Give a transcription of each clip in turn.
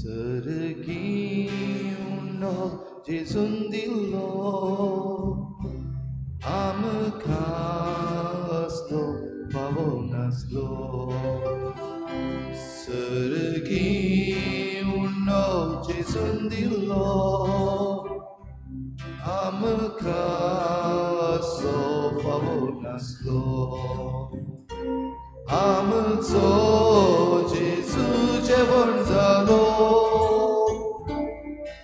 Sergi uno Jesundillo Amkaslo Pavonaslo Sergi uno Jesundillo Amkaslo Pavonaslo Amzo Jesu Jevonzalo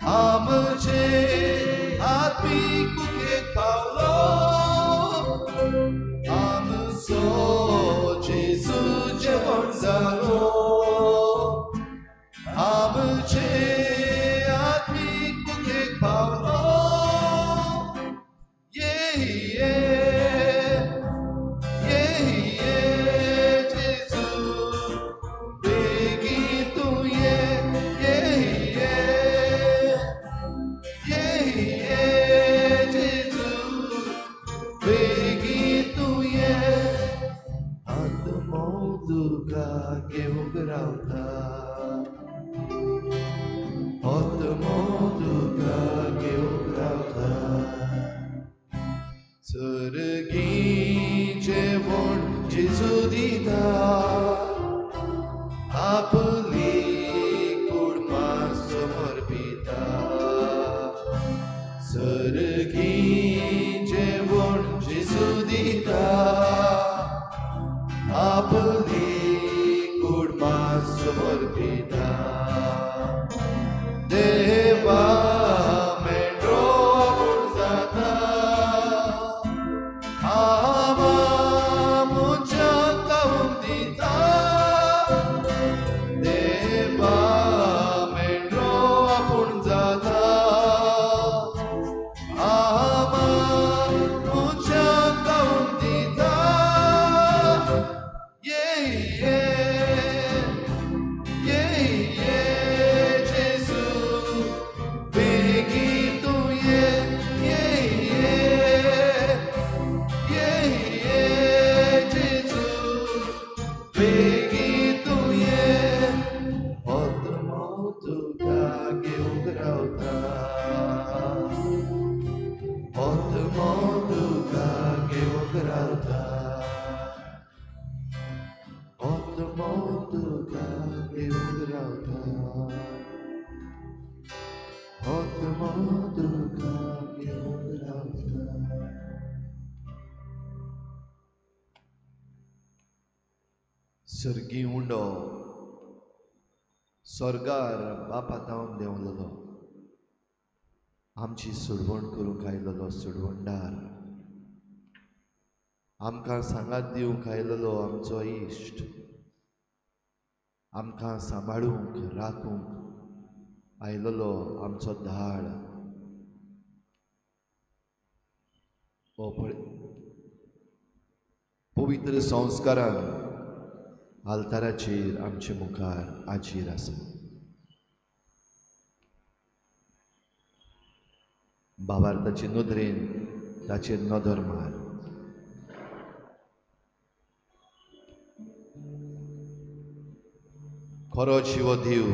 Amche Atmi Kuke Paulo Amzo Jesu Jevonzalo Amche Atmi Kuke Paulo Yeah, yeah, yeah, yeah, Jesus Begitu yeah, yeah, yeah, yeah, yeah, Jesus Begitu yeah Atmo duka ke ugrauta Atmo duka ke ugrauta Sergi Jevon Jesu dita Apli kurma samarpita Sergi Jevon Jesu dita Apli kurma samarpita Deva mendro burzata Ama mucha kaundita Deva mendro apunzata Ama mucha kaundita Yeah, yeah, yeah, yeah, Jesus Begitu yeah, yeah, yeah Yeah, yeah, Jesus Begitu yeah Atmo duka ke ugrauta Atmo duka ke ugrauta Atmo duka ke ugrauta Atmo duka ke ugrauta Sergi undo स्वर्गार बापातावन देवलेलो आमची सुडवण करूंक आयलेलो सुडवणदार आमकां सांगात दिवंक आयलेलो आमचो इश्ट आमकां सांबाळूंक राखूंक आयलेलो आमचो धाड हो पवित्र संस्कारान आल्ताराचेर आमचे मुखार आजीर आसा भावार्थाचे नदरेन ताचेर नदर मार खरो शिवो देव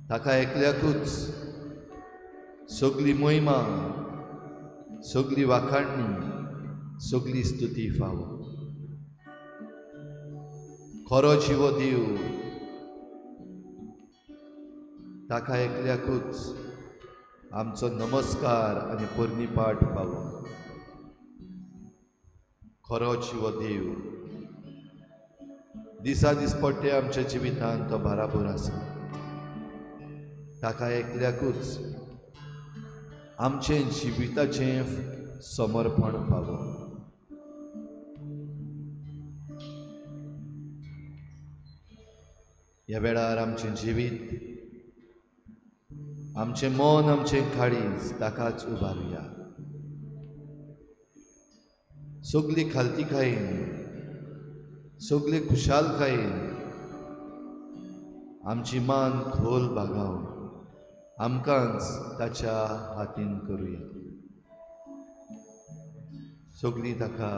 ताका एकल्याकूच सगली महिमा सगली वाखाणणी सगली स्तुती फावो खरो जिवो देव ताका एकल्याकूच आमचो नमस्कार आनी पोरनीपाट फावो खरो जिवो देव दिसा दिसपट्टे आमच्या जिवितांत तो बाराबोर आसा ताका एकल्याकूच आमचें जिविताचें समर्पण फावो ह्या वेळार आमचें जिवीत आमचें मन आमचें काळीज ताकाच उबारुया सगली खालतीकायेन सगली खुशालकायेन आमची मान खोल बागावन आमकांच ताच्या हातीन करुया सगली ताका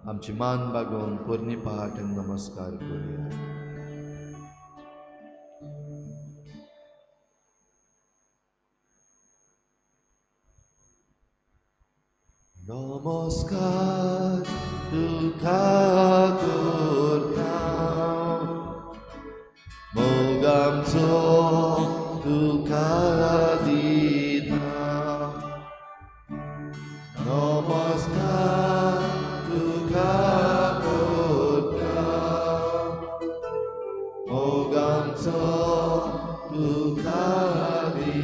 आमची मान बागोवन पोरणी पाट नमस्कार करुया नमस्कार तुका करता मोग आमचो तुका दिता नमस्कार तुका करता मोग आमचो तुका दिता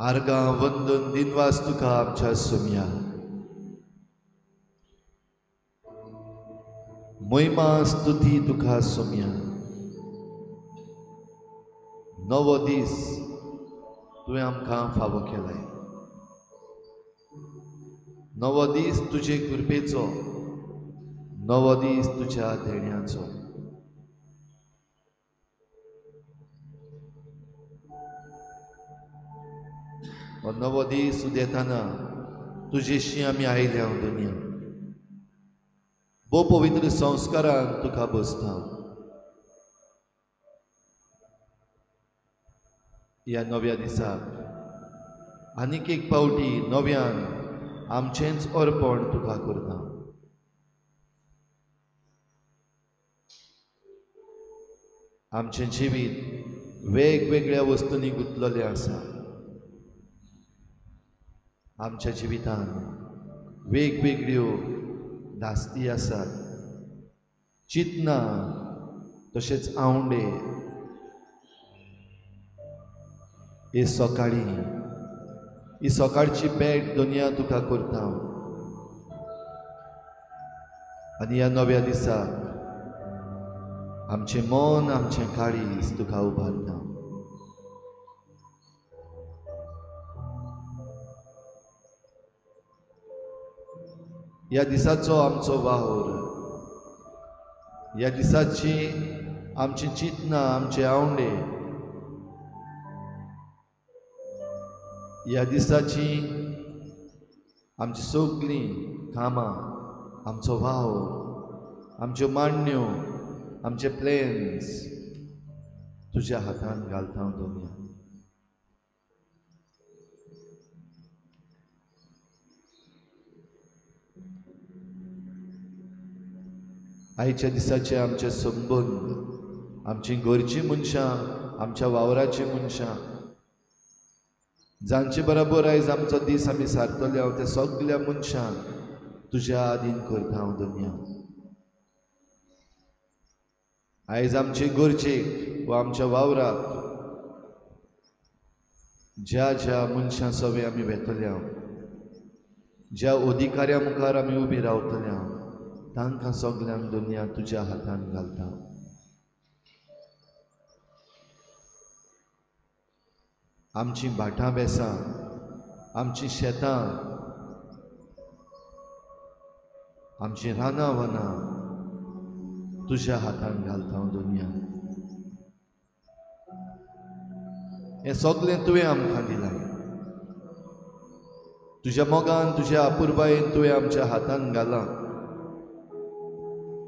आर्गां वंदन दिनवास तुका आमच्या सुम्या महिमा स्तुती तुका सुम्या नवो दीस तुवें आमकां फावो केलाय नवो दीस तुजे कृपेचो नवो दीस तुज्या देण्याचो नवो दीस उदेताना तुजेशी आमी आयल्या दुनिया बो पवित्र संस्कारान तुका बसता ह्या नव्या दिसाक आनीक एक पावटी नव्यान आमचेंच अर्पण तुका करता आमचें जिवीत वेगवेगळ्या वस्तूंनी गुंतलेलें आसा आमच्या जिवितान वेगवेगळ्यो धास्ती आसात चिंतना तशेंच आवंडे हे सकाळची भेट दुनिया तुका करता आनी ह्या नव्या दिसाक आमचें मन आमचें काळीज तुका उबारता ह्या दिसाचो आमचो वावर ह्या दिसाची आमची चिंतना आमचे आवंडे ह्या दिसाची आमची सगळीं कामां आमचो वावर आमच्यो मांडण्यो आमचे प्लॅन्स तुज्या हातान घालता दुनिया आयच्या दिसाचे आमचे संबंध आमची घरची मनशां आमच्या वावराची मनशां जांचे बरोबर आयज आमचो दीस आमी सारतले हांव त्या सगळ्या मनशांक तुज्या आदीन करता हांव दुनिया आयज आमचे घरचेक वा आमच्या वावराक ज्या ज्या मनशां सवे आमी वेतले हांव ज्या अधिकाऱ्या मुखार आमी उबी रावतले हांव तांकां सगळ्यांक दुनिया तुज्या हातान घालता आमची भाटां बेसां आमची शेतां आमची रानां वनां तुज्या हातान घालता दुनिया हें सगळें तुवें आमकां दिलां तुज्या मोगान तुज्या अपुरबायेन तुवें आमच्या हातान घालां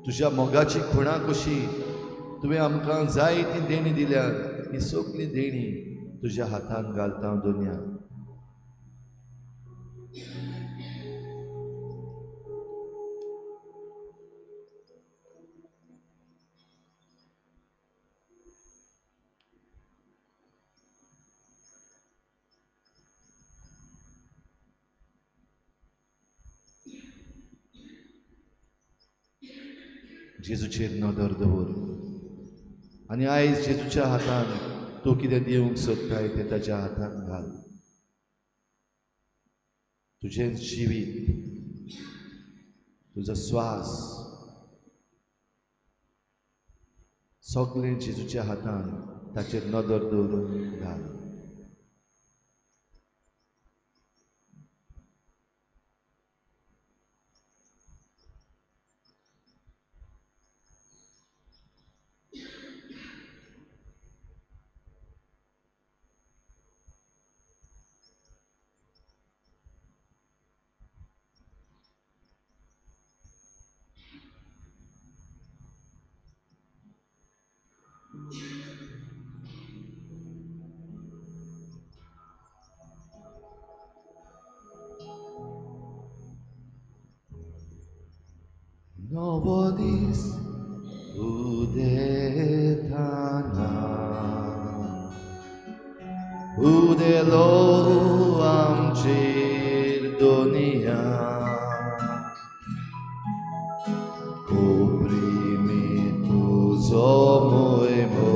तुज्या मोगाची खुणां कशी तुवें आमकां जाय ती देणी दिल्यात ही सगळी देणी तुज्या हातान घालता दुनिया जेजूचेर नदर दवर आनी आयज जेजूच्या हातान तूं कितें दिवंक सोदताय तें ताच्या हातान घाल तुजें जिवीत तुजो स्वास सगळें जेजूच्या हातान ताचेर नदर दवरून घाल novo dís udetana udelo amchir dunia oprimitus homoemo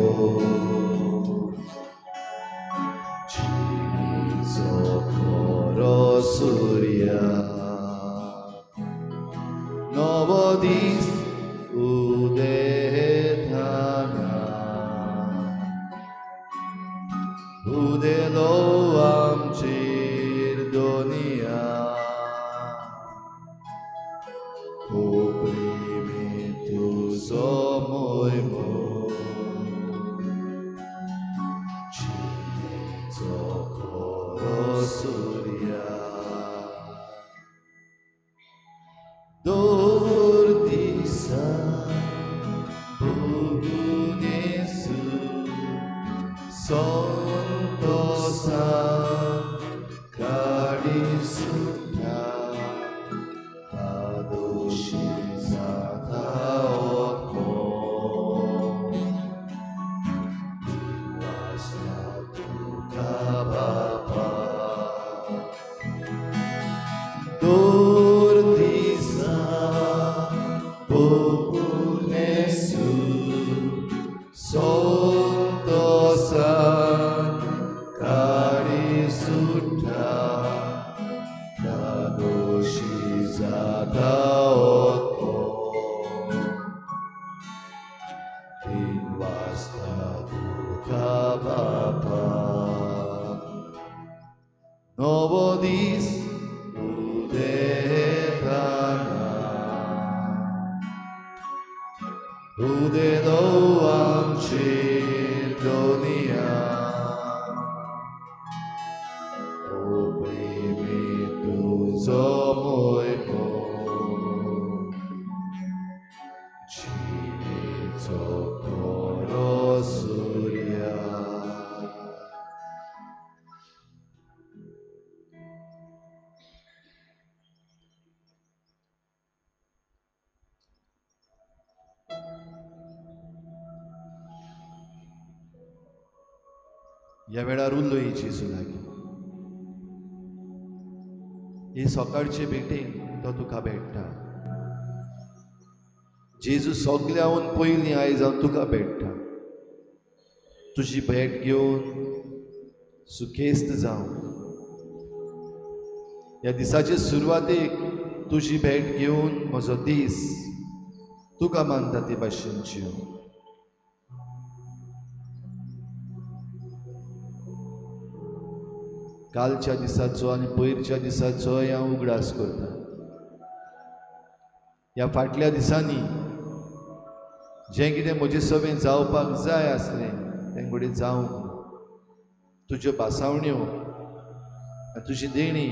chinizokoro surya novo dis udetana udelo amchir dunia oprimitus homoemo chinizokoro surya Dordisa Bugunesu Santosa Karisutta Adoshizata Otko Vastatuka Bapa Dordisa Bugunesu Santosa Karisutta Kadoshizata Otko Invastatuka Bapa Novo dis udetana udelo amchir dunia oprimitus homoemo chinizokoro surya ह्या वेळार उरलोय जेजू लागीं हे सकाळचे भेटेन तो तुका भेटता जेजू सगळ्याहून पयलीं आयज हांव तुका भेटता तुजी भेट घेवन सुखेस्त जावं ह्या दिसाचे सुरवातेक तुजी भेट घेवन म्हजो दीस तुका मानता ते भाशेन जियो कालच्या दिसाचो आनी पयरच्या दिसाचोय हांव उगडास करता ह्या फाटल्या दिसांनी जें कितें म्हजे सभेन जावपाक जाय आसलें तें घडये जावंक ना तुज्यो भासावण्यो आनी तुजी देणी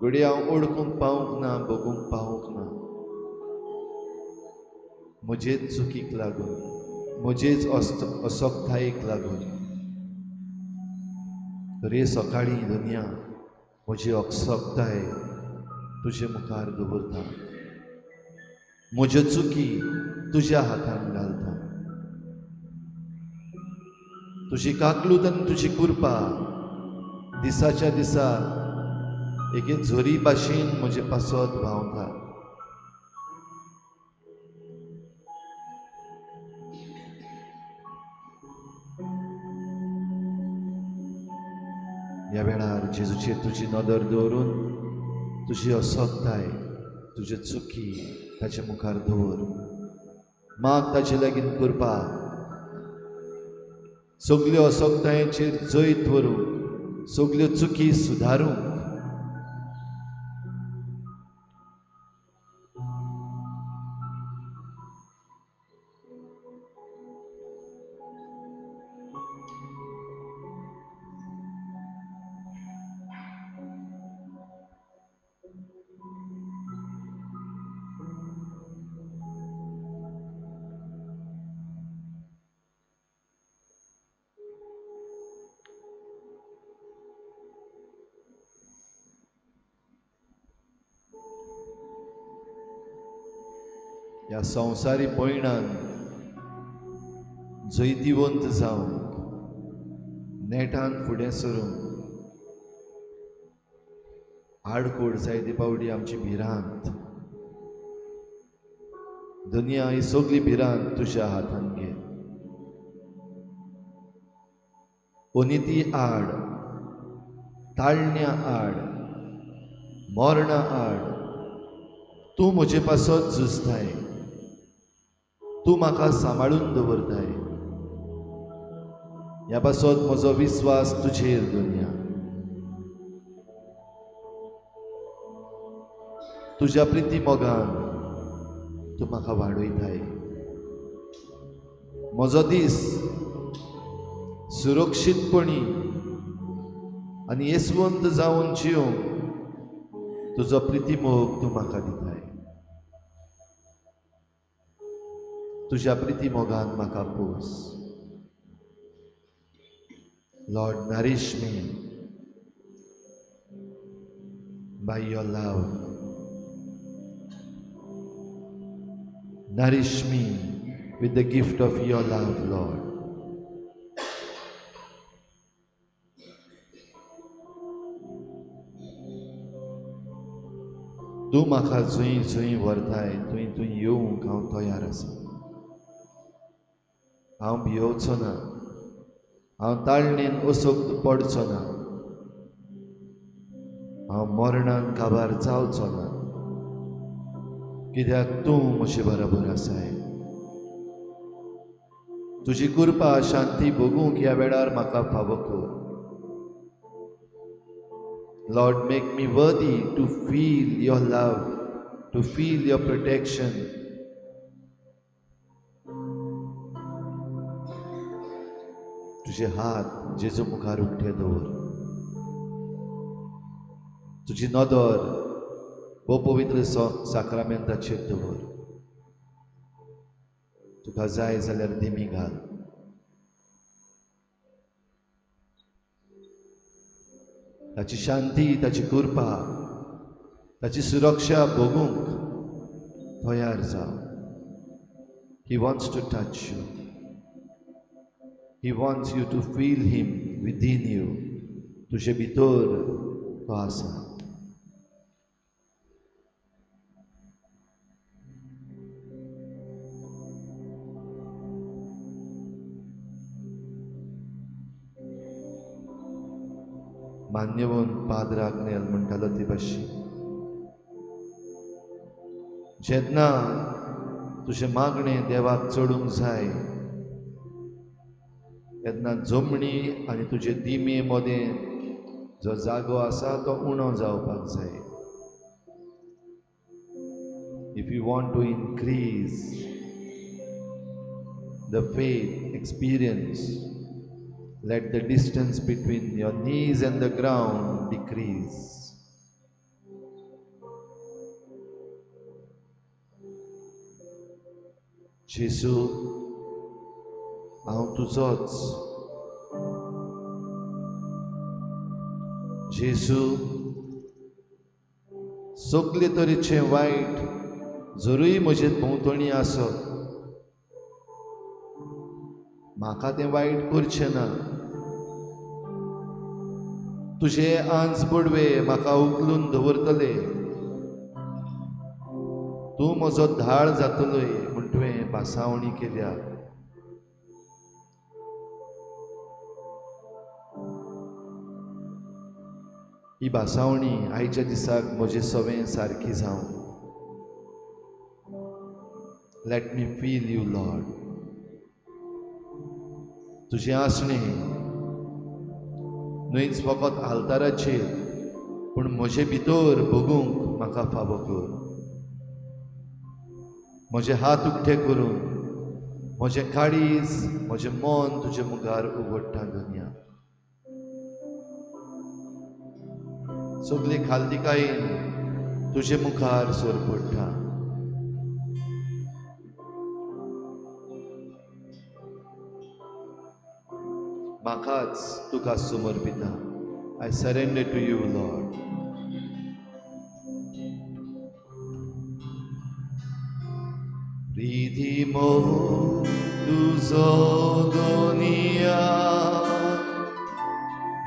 घडये हांव ओळखूंक पावूंक ना बगूंक पावूंक ना म्हजेच चुकीक लागून म्हजेच असोगतायेक लागून रे सकाळी दुनिया म्हजी अकसकताय तुजे मुखार दवरता म्हज्यो चुकी तुज्या हातान घालता तुजी काकलूत आनी तुजी कृपा दिसाच्या दिसा एके झरी भाशेन म्हजे पासत व्हांवता ह्या वेळार जेजूचेर तुजी नदर दवरून तुजी असोगताय तुजे चुकी ताचे मुखार दवर माग ताचे लागीं कृपा सगल्यो असोगतायेचेर जैत व्हरूंक सगल्यो चुकी सुदारूंक ह्या संवसारी पयणान जैतिवंत जावंक नेटान फुडें सरूंक आडकोड जायते पावटी आमची भिरांत दुनिया ही सगळी भिरांत तुज्या हातान घे ओनिती आड ताळण्या आड मरणा आड तूं म्हजे पासत झुजताय तूं म्हाका सांबाळून दवरताय ह्या पासत म्हजो विस्वास तुजेर दुनिया तुज्या प्रिती मोगान तूं म्हाका वाडयताय म्हजो दीस सुरक्षीतपणी आनी येसवंत जावन जिवंक तुजो प्रिती मोग तूं म्हाका दिताय तुज्या प्रिती मोगान म्हाका पोस Lord, nourish me by your love. Nourish me with the gift of your love, Lord. तूं म्हाका जंय जंय व्हरताय थंय थंय येवंक हांव तयार आसा हांव भियोवचो ना हांव ताळणेन वसोक पडचो ना हांव मरणान काबार जावचो ना कित्याक तूं म्हजे बरोबर आसाय तुजी कृपा शांती भोगूंक ह्या वेळार म्हाका फावो कर Lord, make me worthy to feel your love, to feel your protection. तुझे हात जेजू मुखार उक्ते दवर तुजी नदर वो पवित्र साक्रामेंताचेर दवर तुका जाय जाल्यार दिमी घाल ताची शांती ताची कृपा ताची सुरक्षा भोगूंक तयार जाव He wants to touch you. He wants you to feel him within you. तुझे भितर तो आसा मान्यवन पाद्राक नेल म्हणटालो ती भाशेन जेन्ना तुझे मागणे देवाक चडूंक जाय तेन्ना जमणी आनी तुजे दिमे मदें जो जागो आसा तो उणो जावपाक जाय If you want to increase the faith experience, let the distance between your knees and the ground decrease. जेजू हांव तुजोच जेजू सगळे तरेचे वायट जरूय म्हजे भोंवतणी आसत म्हाका तें वायट करचें ना तुजे आंज पडवे म्हाका उखलून दवरतले तूं म्हजो धाळ जातलोय म्हूण तुवें भासावणी केल्या ही भासावणी आयच्या दिसाक म्हजे सवें सारकी जावं let me feel you Lord तुजें आसणें न्हयच फकत आल्ताराचेर पूण म्हजे भितर भोगूंक म्हाका फावो कर म्हजे हात उक्ते करून म्हजें काळीज म्हजें मन तुजे मुखार उगडटा दुनिया सगळी खालदिकायेन तुजे मुखार सोर पडटा म्हाकाच तुका समर्पिता I surrender to you Lord. Vidimo tuzo dunia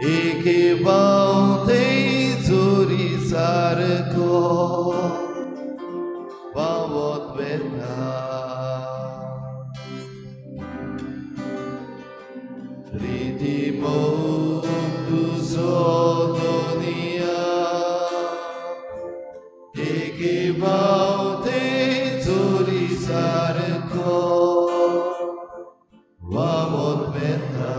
Eke bautei zuri sarko Vavot veta Vidimo tuzo dunia Eke bautei zuri sarko Vavot veta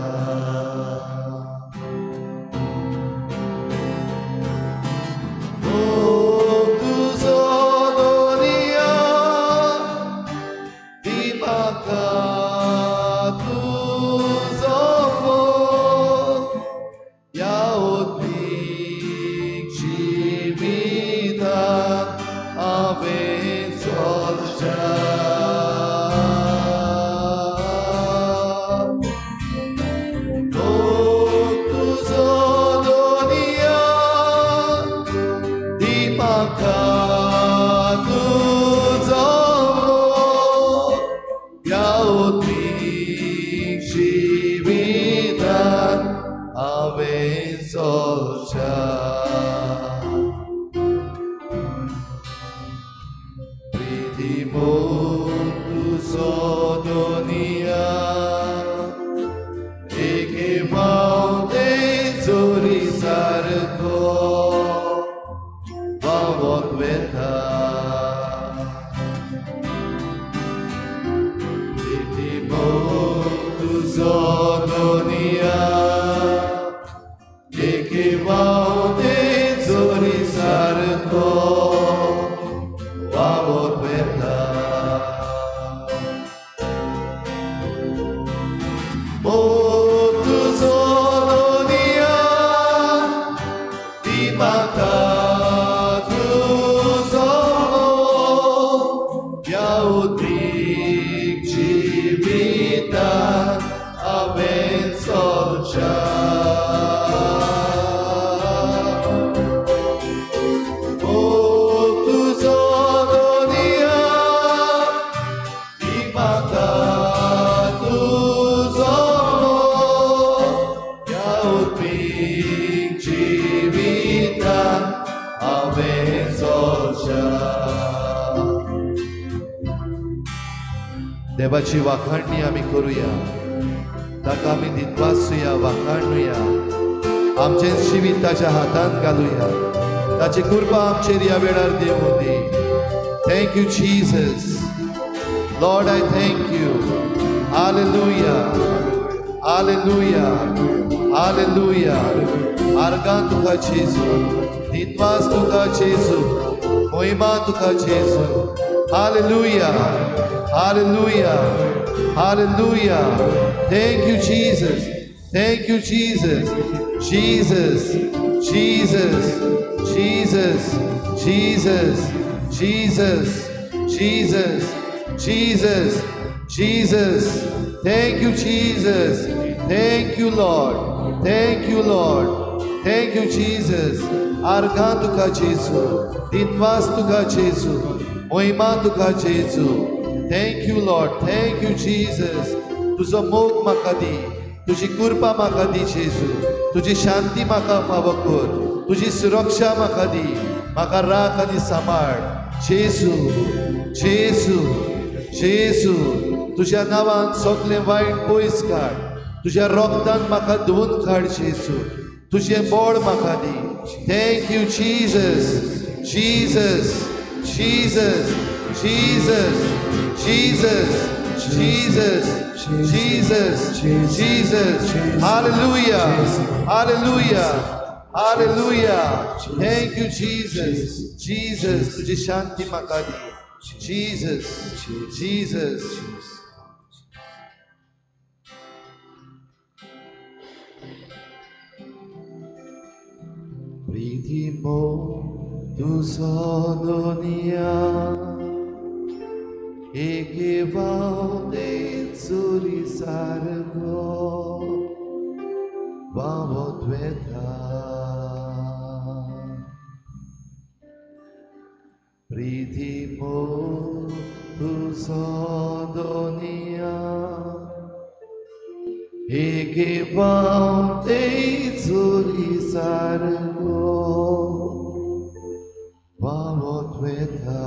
देवाची वाखाणणी आम्ही करूया ताका आम्ही दितवासूया वाखाणूया आमचे जिवीत ताच्या हातांत घालूया ताची कृपा आमचेर ह्या वेळार देव दी thank you Jesus Lord I thank you hallelujah hallelujah hallelujah आर्गां तुका जेजू दितवास तुका जेजू मोहिमा तुका जेजू हालेलुया Hallelujah, hallelujah. Thank you, Jesus. Thank you, Jesus. Jesus, Jesus, Jesus, Jesus, Jesus, Jesus, Jesus, Jesus. Thank you, Jesus. Thank you, Lord. Thank you, Lord. Thank you, Jesus. Argan tuka Jesu, Ditwas tuka Jesu, Moima tuka Jesu. Thank you, Lord. Thank you, Jesus. तुझो मोग म्हाका दी, तुझी कृपा म्हाका दी जेजू, तुझी शांती म्हाका फावो कर, तुझी सुरक्षा म्हाका दी, म्हाका राख आनी सांबाळ. जेजू, जेजू, जेजू, तुझ्या नांवान सगळें वायट पयस काड, तुझ्या रोगतान म्हाका धुवन काड जेजू, तुझें बोड म्हाका दी. Thank you, Jesus, Jesus, Jesus, Jesus. Jesus, Jesus, Jesus, Jesus, hallelujah, hallelujah, hallelujah. Thank you, Jesus, Jesus, तुझी शांती म्हाका दी. Jesus, Jesus. Vidimo tuzo dunia Eke vaudei zuri sargo Vavot veta Pridimo tuzo donia Higibam teizuri sargo Vamotweta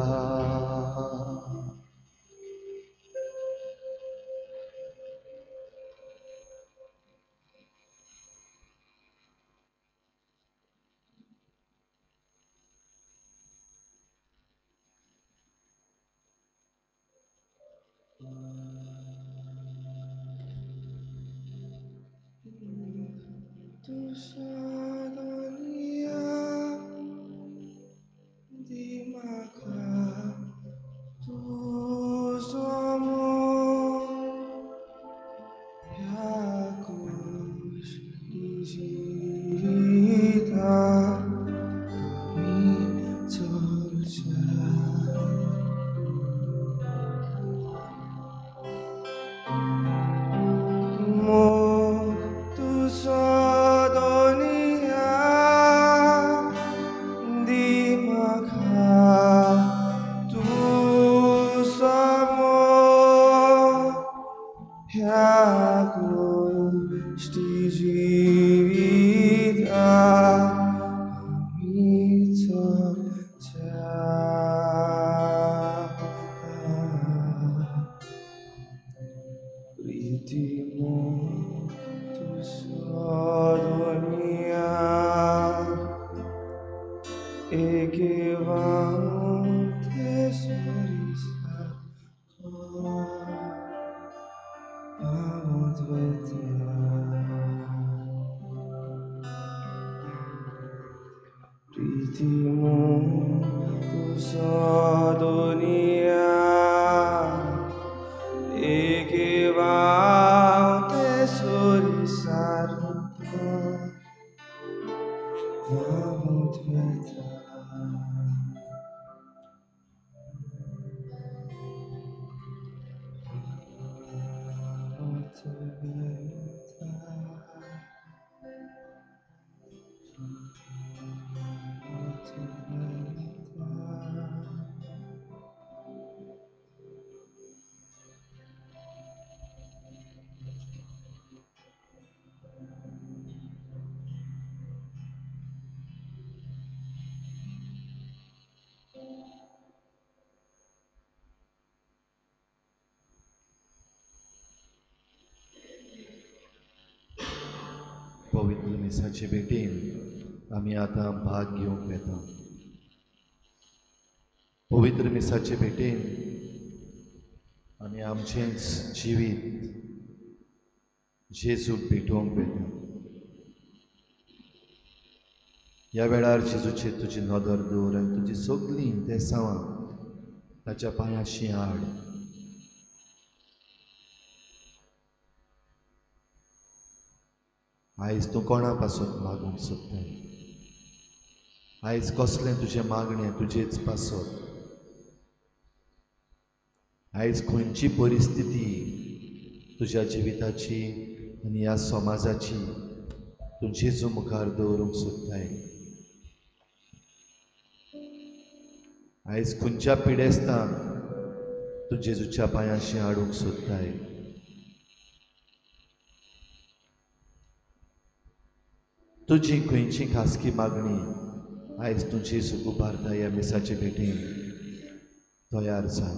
Tu sadonia di maka tu somos yakus digita kami tolja mo tu sadonia di maka tu somos yakus digita kami tolja Ritmo tu sodonia e che va te sorisa amot vetra Ritmo tu sodonia e che va te sorrisardo vamot vetra vamot vetra vamot vetra पवित्र मिसाचे भेटेन आम्ही आता भाग घेऊंक येता पवित्र मिसाचे भेटेन आम्ही आमचेंच जिवीत जेजूक भेटोवंक वेता ह्या वेळार जेजूचेर तुजी नदर दवर आनी तुजी सगळीं देसावां ताच्या पांयाशी हाड आयज तूं कोणा पासून मागूंक सोदता आयज कसलें तुजें मागणें तुजेच पासत आयज खंयची परिस्थिती तुज्या जिविताची आनी ह्या समाजाची तूं जेजू मुखार दवरूंक सोदताय आयज खंयच्या पिडेस्तांक तूं जेजूच्या पांयाशी हाडूंक सोदताय तुजी खंयची खासगी मागणी आयज तूं जेजूक उबारता ह्या मिसाचे भेटेन तयार जा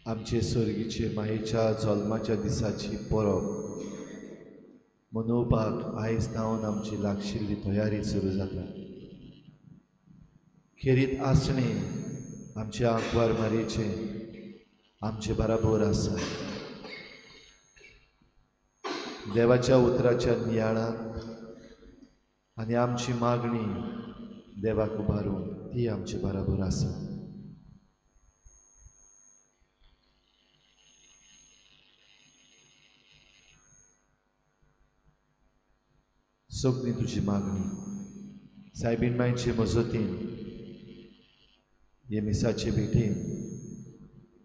आमचे सर्गीचे मायेच्या जल्माच्या दिसाची परब मनोवपाक आयज जावन आमची लागशिल्ली तयारी सुरू जाता खेरीत आसणे आमच्या आंकवार मारयेचे आमचे बराबर आसा देवाच्या उतराच्या नियाळांत आनी आमची मागणी देवाक उबारून ती आमची बराबर आसा. सगळी तुजी मागणी सायबीण मायचे मजतीन हे मिसाचे भेटीन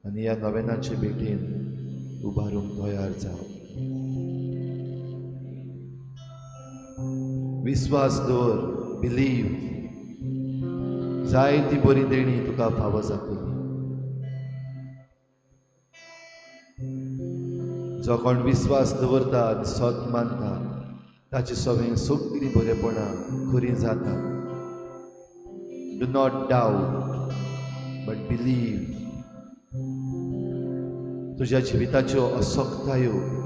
आनी ह्या नवेनाचे भेटीन उबारूंक तयार जाव. विस्वास दवर, बिलीव. जायती बरी देणी तुका फावो जातली. जो कोण विस्वास दवरता आनी सत मानता ताची सगळीं सगळीं बरेपणां खरी जाता. Do not doubt but believe. तुज्या जिविताच्यो असक्तायो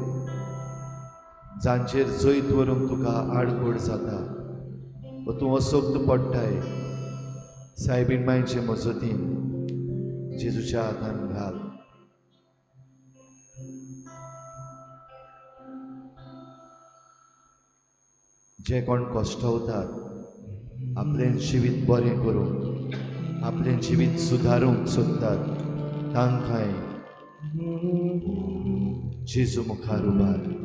जांचेर जैत व्हरूंक तुका आडखोड जाता वा तूं असक्त पडटाय, सायबीण मायचे मजतीन जेजूच्या हातान घाल. जे कोण कश्टवतात, आपलें जिवीत बरें करूंक, आपलें जिवीत सुदारूंक सोदतात, तांकांय जेजू मुखार उबार.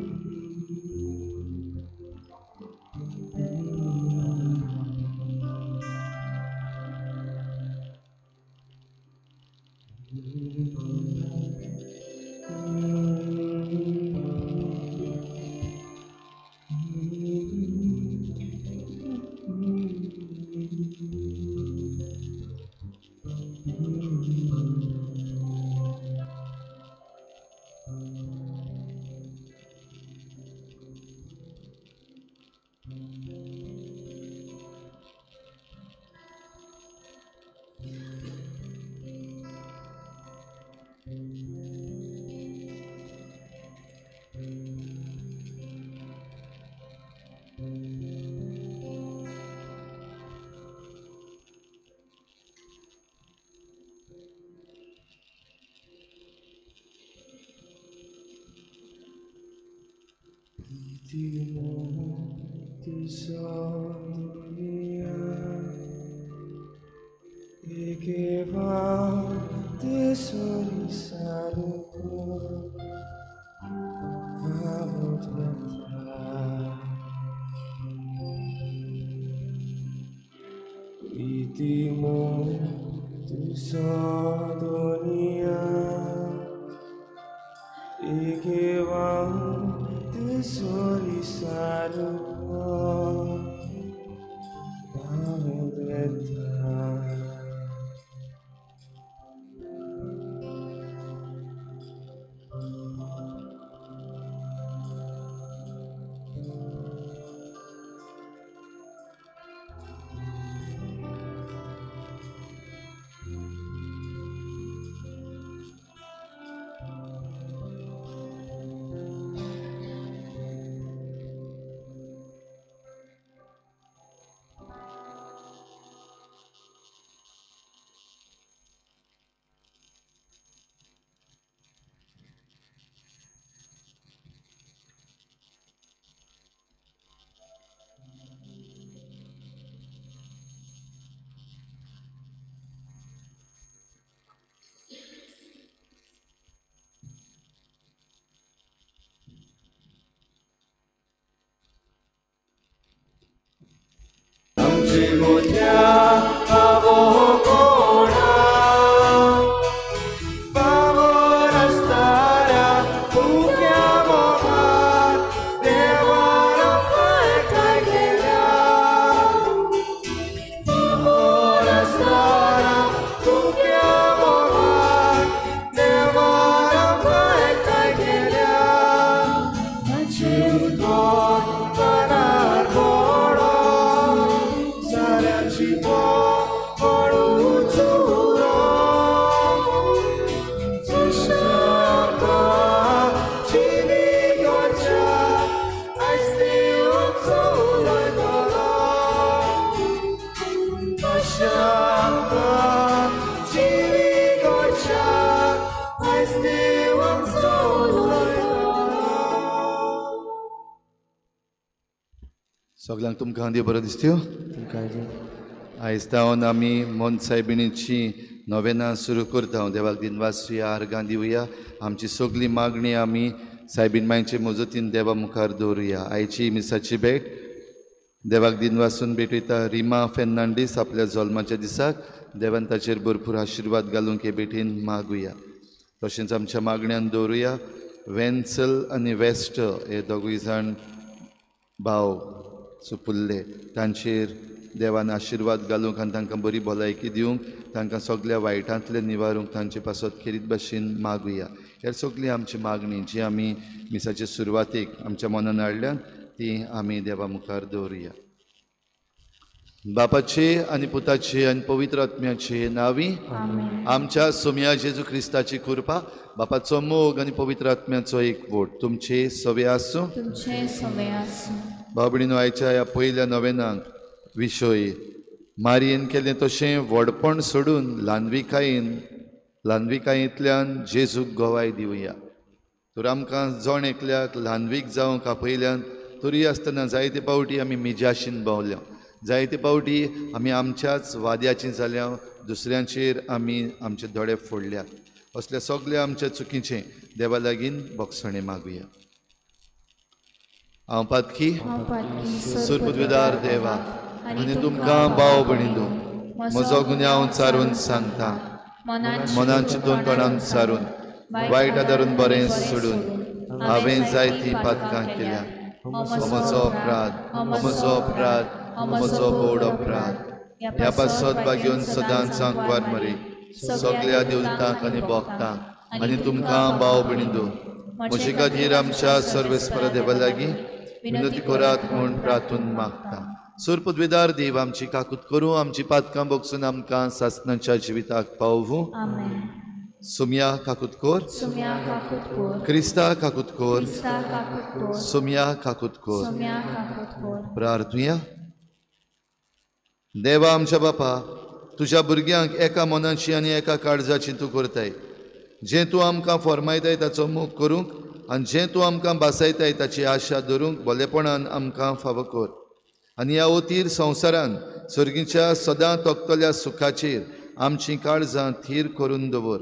सगळ्यांक तुमकां देव बरो दिसत्यो. तुमकां आयज जावन आमी मोंत सायबिणीची नोवेनां सुरू करता. देवाक दिनवास दिवया, आर्गां दिवया. आमची सगळी मागणी आमी सायबीण मांयचे मजतीन देवा मुखार दवरुया. आयची मिसाची भेट देवाक दिनवासून भेटयता रिमा फेर्नांडीस आपल्या जल्माच्या दिसाक. देवान ताचेर भरपूर आशिर्वाद घालूंक हे भेटीन मागुया. तशेंच आमच्या मागण्यान दवरुया वेन्सल आनी वेस्ट हे दोगूय जाण भाव सुपुल्ले, तांचेर देवान आशिर्वाद घालूंक आनी तांकां बरी भलायकी दिवंक, तांकां सगळ्या वायटांतले निवारूंक तांचे पासत खेरीत भाशेन मागुया. हेर सगळी आमची मागणी जी आमी मिसाचे सुरवातेक आमच्या मनान हाडल्यान ती आमी देवा मुखार दवरुया. बापाचे आनी पुताचे आनी पवित्र आत्म्याचे नांवी आमच्या सोम्या जेजू क्रिस्ताची कृपा, बापाचो मोग आनी पवित्र आत्म्याचो एकवट तुमचे सवे आसूं. भाव भयणीनो, आयच्या ह्या पयल्या नोवेनाक विशय मारयेन केलें तशें व्हडपण सोडून ल्हानविकायेंतल्यान जेजूक गोवाय दिवया. तर आमकां जण एकल्याक ल्हानवीक जावंक आपयल्यान तरी आसतना जायते पावटी आमी मिजाशीन भोंवल्या, जायते पावटी आमी आमच्याच वाद्याचीं जाल्या, दुसऱ्यांचेर आमी आमचे दोळे फोडल्यात. असल्या सगळ्या आमच्या चुकीचें देवा लागीं बोगसणे मागुया. हांव पातकी सुरपदविदार देवा आनी तुमकां भाव भयणीनो, म्हजो गुन्यांव चारून सांगता. मनान चिंतून तोंडान सारून वायट धरून बरें सोडून हांवें जायतीं पातकां केल्या. म्हजो अपराध, म्हजो बोड अपराध. ह्या पासत घेवन सदांच सांकवार मरे सगळ्या देवतांक आनी भोगतांक आनी तुमकां भाव भयणीनो, म्हजे खातीर आमच्या सर्वेस्पर देवा लागीं विनंती करात म्हूण प्रार्थून मागता. सुरपदविदार देव, आमची काकूत करूं, आमची पातकां बोगसून आमकां सासणाच्या जिविताक पावूं. सुम्या काकूत कोर, क्रिस्ता काकूत कोर, सुम्या काकूत कोर. प्रार्थुया. देवा आमच्या बापा, तुज्या भुरग्यांक एका मनाची आनी एका काळजाची तूं करताय. जें तूं आमकां फरमायताय ताचो मोग करूंक आनी जें तूं आमकां भासायताय ताची आशा धरूंक भलेपणान आमकां फावो कर. आनी ह्या ओतीर संवसारान सर्गीच्या सदां तोखतल्या सुखाचेर आमचीं काळजां थीर करून दवर.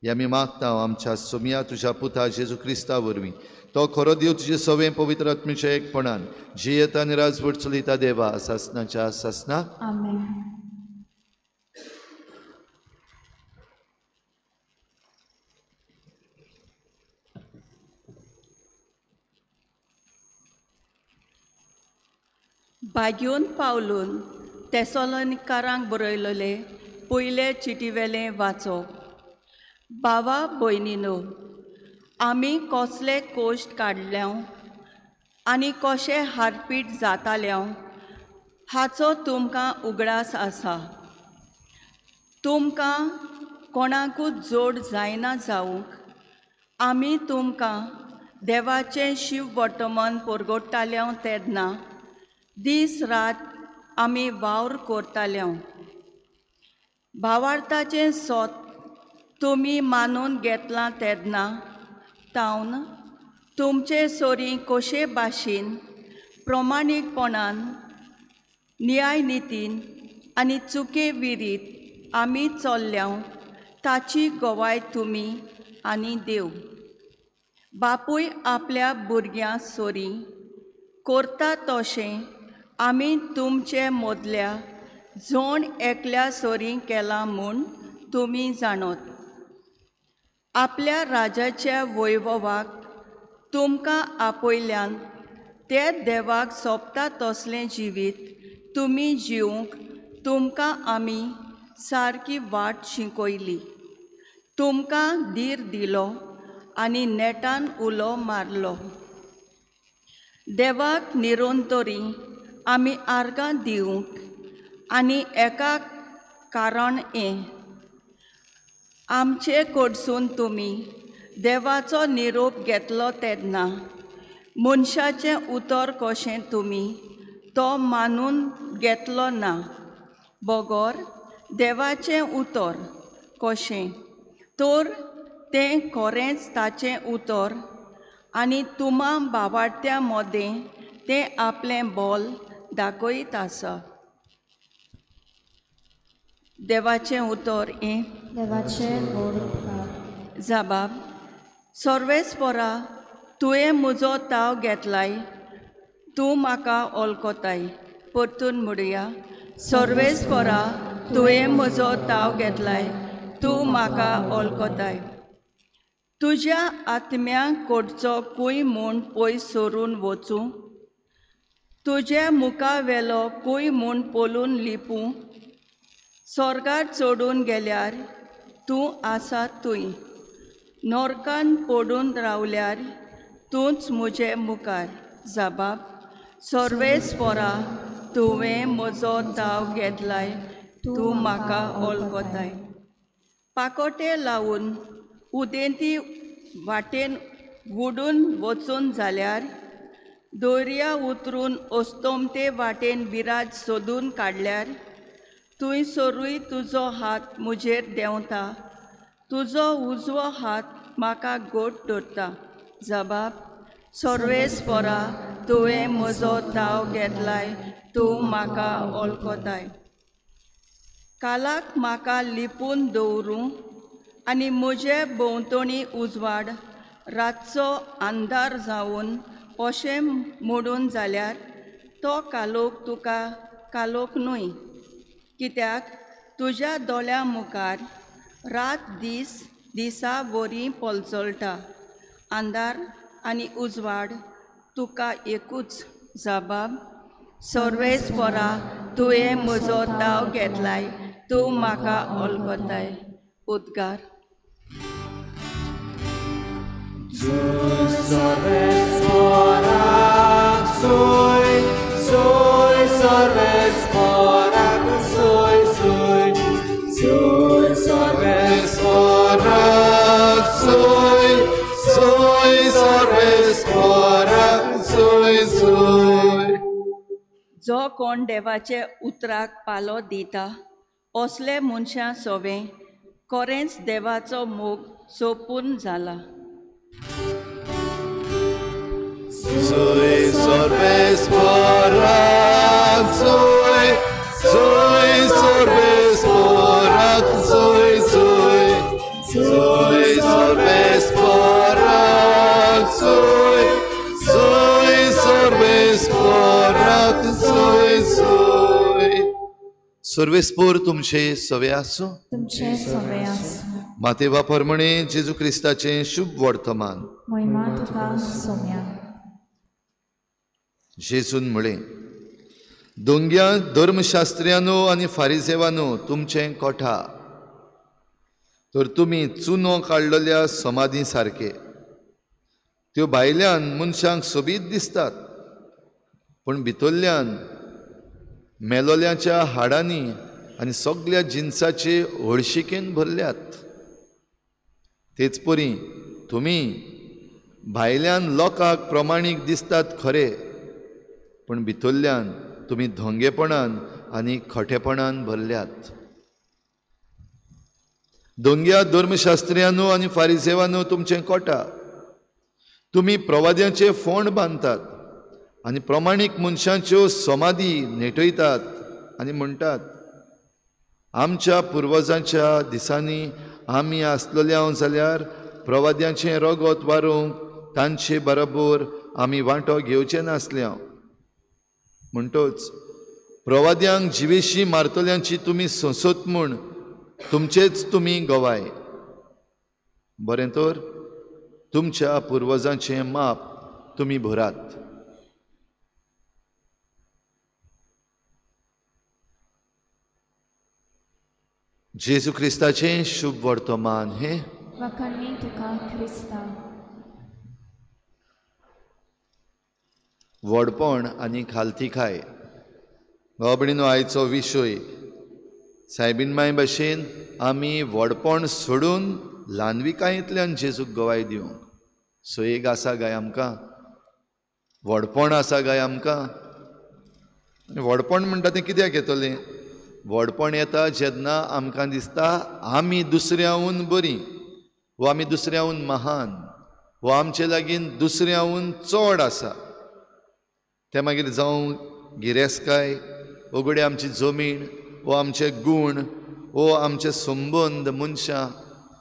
हें आमी मागता आमच्या सोम्या तुज्या पुता जेजू क्रिस्ता वरवीं. तो खरो देव तुजे सवें पवित्र आत्म्याच्या एकपणान जियेता आनी राजवट चलयता देवा सासणाच्या सासणाक. भाग्योन पावलून तेसलोनिकारांक बरयलेले पयले चिटीवेलें वाचप. भावा भयणीनो, आमी कसले कोश्ट काडल्या आनी कशें हारपीट जाताल्या हाचो तुमकां उगडास आसा. तुमकां कोणाकूच जोड जायना जावंक आमी तुमकां देवाचें शिव वर्तमान परगडटाल्या तेन्ना दीस रात आमी वावर करताल्या. भावार्थाचें सोत तुमी मानून घेतलां तेन्ना तावन तुमचे सोरी कशे भाशेन प्रमाणीकपणान न्याय आनी चुके विरीत आमी चल्ल्या ताची गोवाय तुमी आनी देव. बापूय आपल्या भुरग्यां सोरी करता तशें आमी तुमचे मदल्या जोण एकल्या सोरी केलां म्हूण तुमी जाणत. आपल्या राजाच्या वैभवाक तुमकां आपयल्यान ते देवाक सोबता तसलें जिवीत तुमी जिवंक तुमकां आमी सारकी वाट शिकयली. तुमकां धीर दिलो आनी नेटान उलो मारलो. देवाक निरोंतरी आमी आर्गां दिवंक आनी एका कारण आमचे कडसून तुमी देवाचो निरोप घेतलो तेन्ना मनशाचें उतर कशें तुमी तो मानून घेतलो ना, बगोर देवाचें उतर कशें तर तें खरेंच ताचें उतर आनी तुमा भावार्थ्यां मदें तें आपलें बोल दाखयत आसा. देवाचें उतर देवाचे गोड उपकार. जबाब. सर्वेस्परा, तुवें म्हजो ताव घेतलाय, तूं म्हाका वळखताय. परतून म्हणुया. सर्वेस्परा, तुवें म्हजो ताव घेतलाय, तूं म्हाका वळखताय. तुज्या आत्म्यांक कोडचो कूय म्हूण पयस सरून वचूं, तुज्या मुखा वेलो कूय म्हूण पोलून लिपूं. स्वर्गार चडून गेल्यार तूं आसा थंय, नरकान पडून रावल्यार तूंच म्हजे मुखार. जबाब. सर्वेस्परा, तुवें म्हजो ताव घेतलाय, तूं म्हाका वळखताय. पाकोटे लावून उदेंती वाटेन उडून वचून जाल्यार, दोर्या उतरून ओस्तोमते वाटेन विराज सोदून काडल्यार, तुंय सरूय तुजो हात म्हजेर देंवता, तुजो उजवो हात म्हाका घोट धरता. जबाब. सर्वेस्परा, तुवें म्हजो ताव घेतलाय, तूं म्हाका वळखताय. कालाक म्हाका लिपून दवरूं आनी म्हजे भोंवतणी उजवाड रातचो अंधार जावन अशें मोडून जाल्यार, तो कालोक तुका कालोक न्हय. कित्याक तुज्या दोळ्या मुखार रात दीस दिसा वरी पलचलता, अंधार आनी उजवाड तुका एकूच. जबाब. सर्वेस्परा, तुवें म्हजो ताव घेतलाय, तूं म्हाका वळखताय. उद्गार. जो कोण देवाचे उतराक पालो दिता, असले मनशां सोबें खरेंच देवाचो मोग सोपून जाला. Soy sorvespora, soy sorvespora, soy sorvespora, soy sorvespora, soy. सर्वेस्पोर तुमचे सवे आसूं. तुमचे सवे आसूं. मातेवा परमणे जेजू क्रिस्ताचें शुभ वर्तमान. महिमा तुका सोम्या. जेजून म्हळें, दोंग्या धर्मशास्त्र्यानो आनी फारिसेवानो तुमचें कोठा, तर तुमी चुनो काडलेल्या समाधी सारके. त्यो भायल्यान मनशांक सोबीत दिसतात, पूण भितरल्यान मेलोल्यांच्या हाडांनी आनी सगळ्या जिन्साचे हळशिकेन भरल्यात. तेच परी तुमी भायल्यान लोकांक प्रमाणीक दिसतात खरे, पूण भितरल्यान तुमी धोंगेपणान आनी खोटेपणान भरल्यात. दोंग्या धर्मशास्त्र्यानो आनी फारिसेवानो तुमचें कोटा, तुमी प्रवाद्यांचे फोंड बांदतात आनी प्रमाणीक मनशांच्यो समाधी नेटयतात आनी म्हणटात, आमच्या पुर्वजांच्या दिसांनी आमी आसलेल्या जाल्यार प्रवाद्यांचें रगत वारूंक तांचे बरोबर आमी वांटो घेवचे नासल्या. म्हणटोच प्रवाद्यांक जिवेशी मारतल्यांची तुमी संसत म्हूण तुमचेच तुमी गवाय. बरें तर तुमच्या पुर्वजांचें माप तुमी भरात. जेजू क्रिस्ताचें शुभ वर्तमान हे. वखणी तुका क्रिस्ता. व्हडपण आनी खालतीकाय हो भयणीनो आयचो विशय. सायबीन माय भाशेन आमी व्हडपण सोडून ल्हानविकायेंतल्यान जेजूक गवाय दिवंक. सो एक आसा गाय आमकां, व्हडपण आसा गाय आमकां. व्हडपण म्हणटा तें कित्याक येतलें? व्हडपण येता जेन्ना आमकां दिसता आमी दुसऱ्याहून बरीं, वो आमी दुसऱ्याहून महान, वो आमचे लागीं दुसऱ्याहून चड आसा. तें मागीर जावं गिरेस्काय, उगडे आमची जमीन, वो आमचे गूण, वो आमचे संबंद मनशां,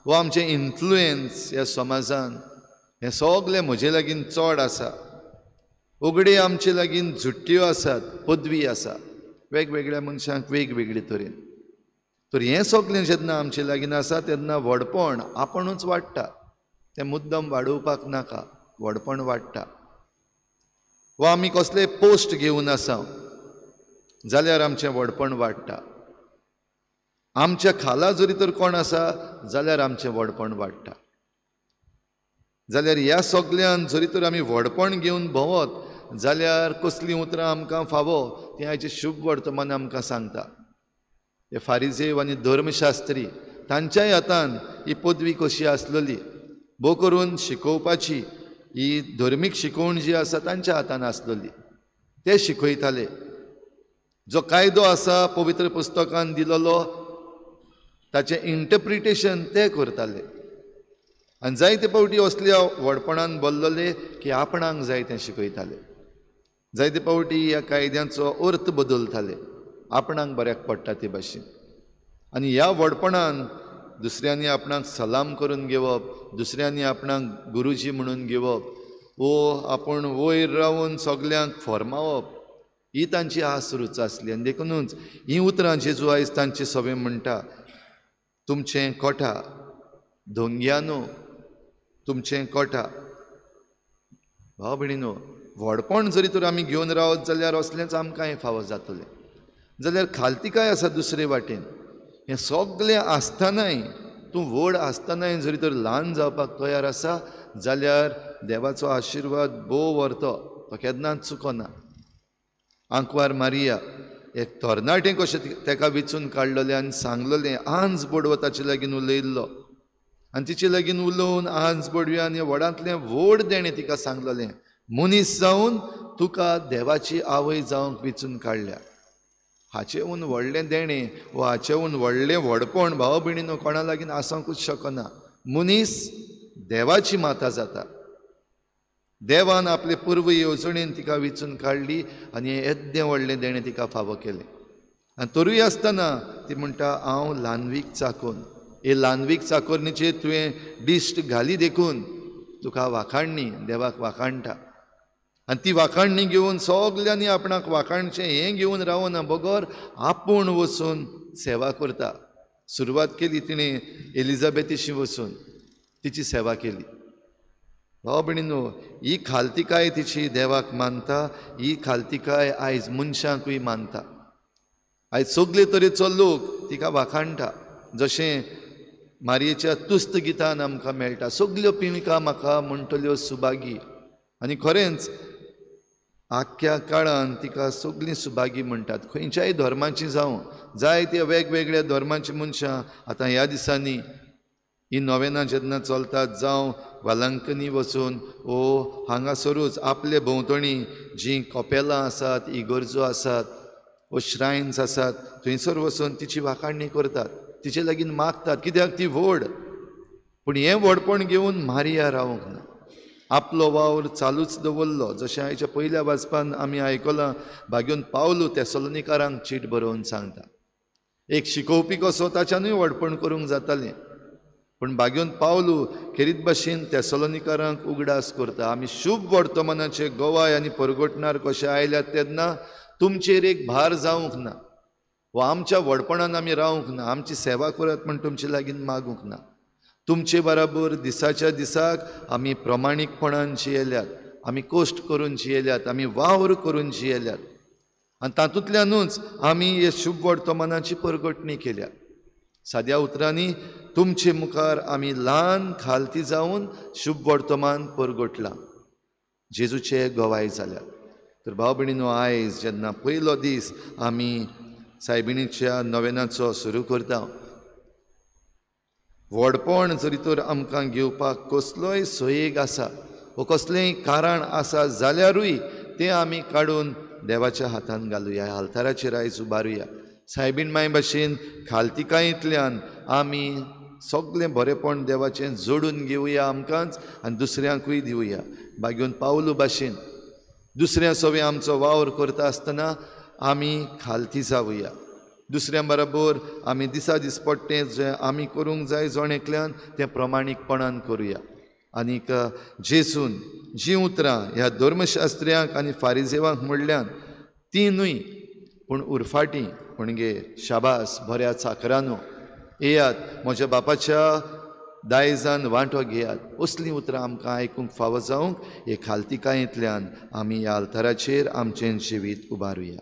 वो आमचे इन्फ्लुएन्स ह्या समाजान, हे सगळे म्हजे लागीं चड आसा. उगडे आमचे लागीं झुट्ट्यो आसात, पदवी आसा, वेगवेगळ्या मनशांक वेगवेगळे तरेन. तर हें सगळें जेन्ना आमचे लागीं आसा तेन्ना व्हडपण आपुणूच वाडटा. तें मुद्दम वाडोवपाक नाका, व्हडपण वाडटा. वा आमी कसलेय पोस्ट घेवन आसा जाल्यार आमचें व्हडपण वाडटा. आमच्या खाला जरी तर कोण आसा जाल्यार आमचें व्हडपण वाडटा. जाल्यार ह्या सगळ्यान जरी तर आमी व्हडपण घेवन भोंवत जाल्यार कसलीं उतरां आमकां फावो तीं आयचें शुभ वर्तमान आमकां सांगता. हे फारिजेव आनी धर्मशास्त्री तांच्याय हातान ही पदवी कशी आसलेली, भोव करून शिकोवपाची ही धर्मीक शिकोवण जी आसा तांच्या हातान आसलेली. ते शिकयताले. जो कायदो आसा पवित्र पुस्तकान दिलेलो ताचें इंटरप्रिटेशन ते करताले. आनी जायते फावटी असल्या व्हडपणान भरलेले की आपणाक जाय तें शिकयताले. जायते फावटी ह्या कायद्याचो अर्थ बदलताले, आपणाक बऱ्याक पडटा ते भाशेन. आनी ह्या व्हडपणान दुसऱ्यांनी आपणाक सलाम करून घेवप, दुसऱ्यांनी आपणाक गुरुजी म्हणून घेवप, वो आपूण वयर रावन सगल्यांक फॉर्मावप, ही तांची आसरूच आसली. आनी देखूनच ही उतरां जेजू आयज तांचे सभेन म्हणटा, तुमचें कोठा धोंग्यानो, तुमचें कोठा. भाव भयणीनो, व्हडपण जरी तर आमी घेवन रावत जाल्यार असलेंच आमकांय फावो जातलें. जाल्यार खालतिकाय आसा दुसरे वाटेन. हें सगळें आसतनाय, तूं व्हड आसतनाय जरी तर ल्हान जावपाक तयार आसा जाल्यार देवाचो आशिर्वाद भोव व्हरतो, तो केन्नाच चुकोना. आंकवार मारिया एक तरणाटें कशें तेका वेचून काडलेलें आनी सांगलेलें, आंज बडवो ताचे लागीं उलयल्लो आनी तिचे लागीं उलोवन आंज बडवी आनी व्हडांतलें व्हड देणें तिका सांगलेलें, मनीस जावन तुका देवाची आवय जावंक वेचून काडल्या. हाचेहून व्हडलें देणें वा हाचेहून व्हडलें व्हडपण भाव भयणीनो कोणा लागीं आसूंकूच शकना. मनीस देवाची माता जाता. देवान आपले पूर्व येवजणेन तिका वेचून काडली आनी हें येद्दें व्हडलें देणें तिका फावो केलें. आनी तरूय आसतना ती म्हणटा, हांव ल्हानवीक चाकोन. हे ल्हानवीक चाकोरणीचेर तुवें दिश्ट घाली देखून तुका वाखाणणी, देवाक वाखाणटा. आनी ती वाखाणणी घेवन सगल्यांनी आपणाक वाखाणचें हें घेवन रावना, बगर आपूण वचून सेवा करता. सुरवात केली तिणें एलिझाबेथीशी वचून तिची सेवा केली. भाव भयणीनो, ही खालतिकाय तिची देवाक मानता, ही खालतिकाय आयज मनशांकूय मानता. आयज सगळे तरेचो लोक तिका वाखाणटा. जशें मारयेच्या तुस्त गितान आमकां मेळटा, सगल्यो पिणिका म्हाका म्हणटल्यो सुभागी. आनी खरेंच आख्या काळान तिका सगळीं सुभागी म्हणटात. खंयच्याय धर्माची जावं, जायत्या वेगवेगळ्या धर्माची मनशां आतां ह्या दिसांनी ही नोवेनां जेन्ना चलतात जावं वालांकनी वचून वो हांगासरूच आपले भोंवतणी जीं कपेलां आसात, इगर्जो आसात, वो श्रायन्स आसात, थंयसर वचून तिची वाखाणणी करतात, तिचे लागीं मागतात, कित्याक ती व्हड. पूण हें व्हडपण घेवन मारिया रावंक ना. आपलो वावर चालूच दवरलो. जशें आयच्या पयल्या वाचपान आमी आयकलां, भाग्यून पावलो तेसलोनिकारांक चीट बरोवन सांगता. एक शिकोवपी कसो ताच्यानूय व्हडपण करूंक जातालें, पूण भाग्यून पावलो खेरीत भाशेन तेसलोनिकारांक उगडास करता. आमी शुभ वर्तमानाचे गोवाय आनी परगटणार कशे आयल्यात तेन्ना तुमचेर एक भार जावंक ना, वा आमच्या व्हडपणान आमी रावंक ना, आमची सेवा करात म्हण तुमचे लागीं मागूंक ना. तुमचे बराबर दिसाच्या दिसाक आमी प्रमाणीकपणान जियेल्यात, आमी कश्ट करून जियेल्यात, आमी वावर करून जियेल्यात. आनी तातूंतल्यानूच आमी हे शुभ वर्तमानाची परगटणी केल्या. साद्या उतरांनी तुमचे मुखार आमी ल्हान खालती जावन शुभ वर्तमान परगटलां, जेजूचे गोवाय जाल्यात. तर भाव भयणीनो, आयज जेन्ना पयलो दीस आमी सायबिणीच्या नोवेनाचो सुरू करता, व्हडपण जरी तर आमकां घेवपाक कसलोय सयेग आसा वा कसलेंय कारण आसा जाल्यारूय तें आमी काडून देवाच्या हातान घालुया, आल्ताराचेर आयज उबारुया. सायबीण माय भाशेन खालतिकायेंतल्यान आमी सगळें बरेपण देवाचें जोडून घेवया आमकांच आनी दुसऱ्यांकूय दिवया. भाग्यून पावलो भाशेन दुसऱ्या सोबे आमचो वावर करता आसतना आमी खालती जावया. दुसऱ्या बरोबर आमी दिसा दिसपट्टें जें आमी करूंक जाय जोणेकल्यान तें प्रमाणीकपणान करुया. आनीक जेजून जीं उतरां ह्या धर्मशास्त्र्यांक आनी फारिजेवांक म्हणल्यान ती न्हय पूण उरफाटीं म्हणजे शाबास बऱ्या चाकरांनो, येयात म्हज्या बापाच्या दायजान वांटो घेयात. असलीं उतरां आमकां आयकूंक फावो जावंक हे खालतीकायेंतल्यान आमी ह्या आल्ताराचेर आमचें जिवीत उबारुया.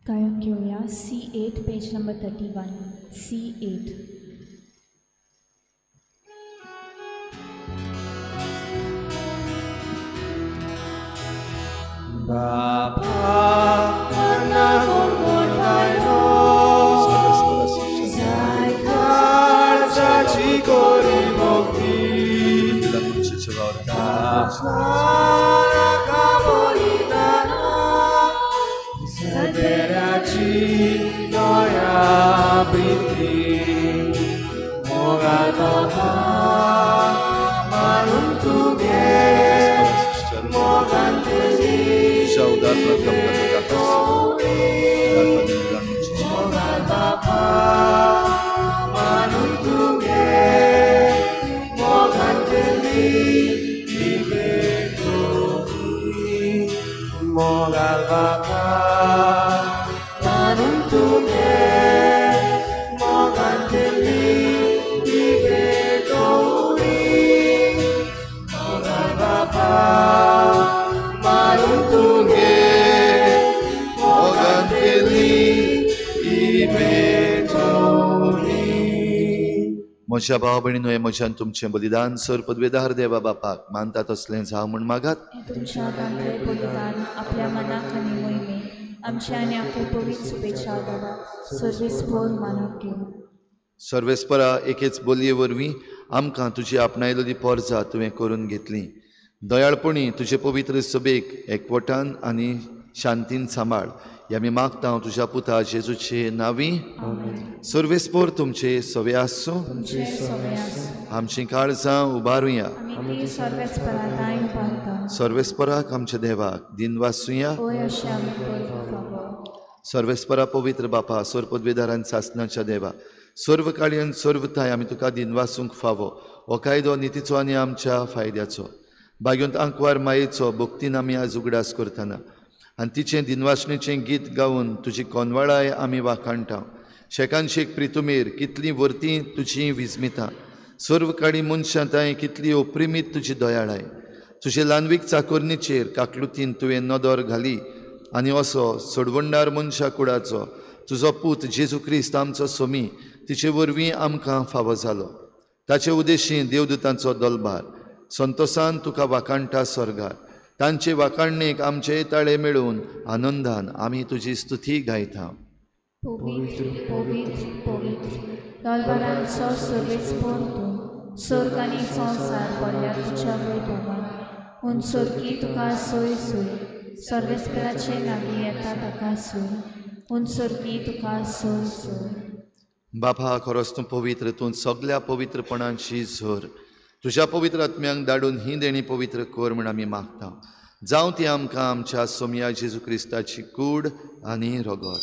गायन घेऊया C8 page number 31. C8. Bapa manahon mordaino Zai kal saci kori bokti Dapara kabolidana Zaderaci noya briti Mogal bapa manuntuge Mogal tezi Mogal bapa manuntuge Mogal tezi Mogal bapa manuntuge Mogal tezi Mogal bapa म्हज्या भाव भयणीनो, हे म्हज्यान तुमचें बलिदान sir पदवेदार देवा बापाक मानता तसलें जावं म्हूण मागात. हे तुमच्या दांतले बलिदान आपल्या मनाक आनी मोहिमेक आमच्या आनी आपले पवित्र सुपेच्या देवा सर्वेस्पोर मानप घेवन. सर्वेस्परा एकेच बोलये वरवीं आमकां तुजी आपणायलेली पोरजां तुवें करून घेतलीं. दयाळपणी तुजे पवित्र सभेक एकवटान आनी शांतीन सांबाळ हे आमी मागता हांव तुज्या पुता जेजूचे नांवी. सर्वेस्पोर तुमचे सवे आसूं. आमची काळजां उबारुया. सर्वेस्पराक आमच्या देवाक दिन वाचुया. सर्वेस्परा पवित्र बापा सर पदवेदारान सासणाच्या देवा सर्व काळी आनी सर्वताय आमी तुका दिन वाचूंक फावो. हो कायदो नितीचो आनी आमच्या फायद्याचो. बागेंत आंकवार मायेचो भक्तीन आमी आज उगडास करतना आनी तिचें दिनवासणेचें गीत गावन तुजी कोनवाळाय आमी वाखाणटा. शेकांशेक प्रितुमेर कितलीं वर्तीं तुजीं विजमितां. सर्व काळी मनशांताय कितली ओप्रिमीत तुजी दयाळाय. तुजे ल्हानवीक चाकोरणीचेर काकलुतीन तुवें नदर घाली आनी असो सोडवणदार मनशा कुडाचो तुजो पूत जेजू क्रिस्त आमचो सोमी तिचे वरवीं आमकां फावो जालो. ताचे उद्देशीं देवदूतांचो दलबार संतोसान तुका वाखाणटा स्वर्गार. तांचे वाखाणणेक आमचे ताळे मेळून आनंदान आमी तुजी स्तुती गायता. पवित्र पवित्र पवित्र दलबारांचो सर्वेस्पोर तूं स्वर्ग आनी संवसार पडल्या तुज्या वैभवान. पूण सर्गी तुका सोय सोय सर्वेस्पराचे नावी येता ताका सोय. पूण सर्गी तुका सोय सोय. बापा खरोच तूं पवित्र. तूं सगल्या पवित्रपणाची झर तुज्या पवित्र आत्म्यांक धाडून ही देणी पवित्र कर म्हूण आमी मागता. जावं ती आमकां आमच्या सोमया जेजू क्रिस्ताची कूड आनी रगत.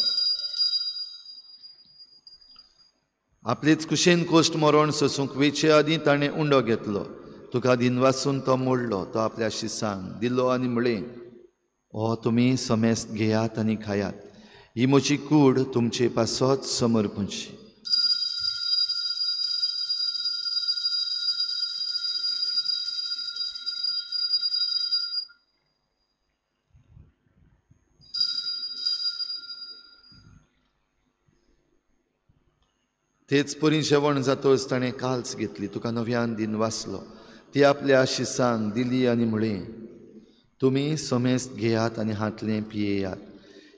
आपलेच कुशेन कोश्ट मरण सोसूंक वेचे आदीं ताणें उंडो घेतलो. तुका दिन वाचून तो मोडलो. तो आपल्या शिसांक दिलो आनी म्हळें, हो तुमी समेस्त घेयात आनी खायात. ही म्हजी कूड तुमचे पासत समर्पणची. तेच परी जेवण जातच ताणें काल्स घेतली. तुका नव्यान दिन वाचलो. ती आपल्या शिसांक दिली आनी म्हळें, तुमी समेस्त घेयात आनी हातलें पियेयात.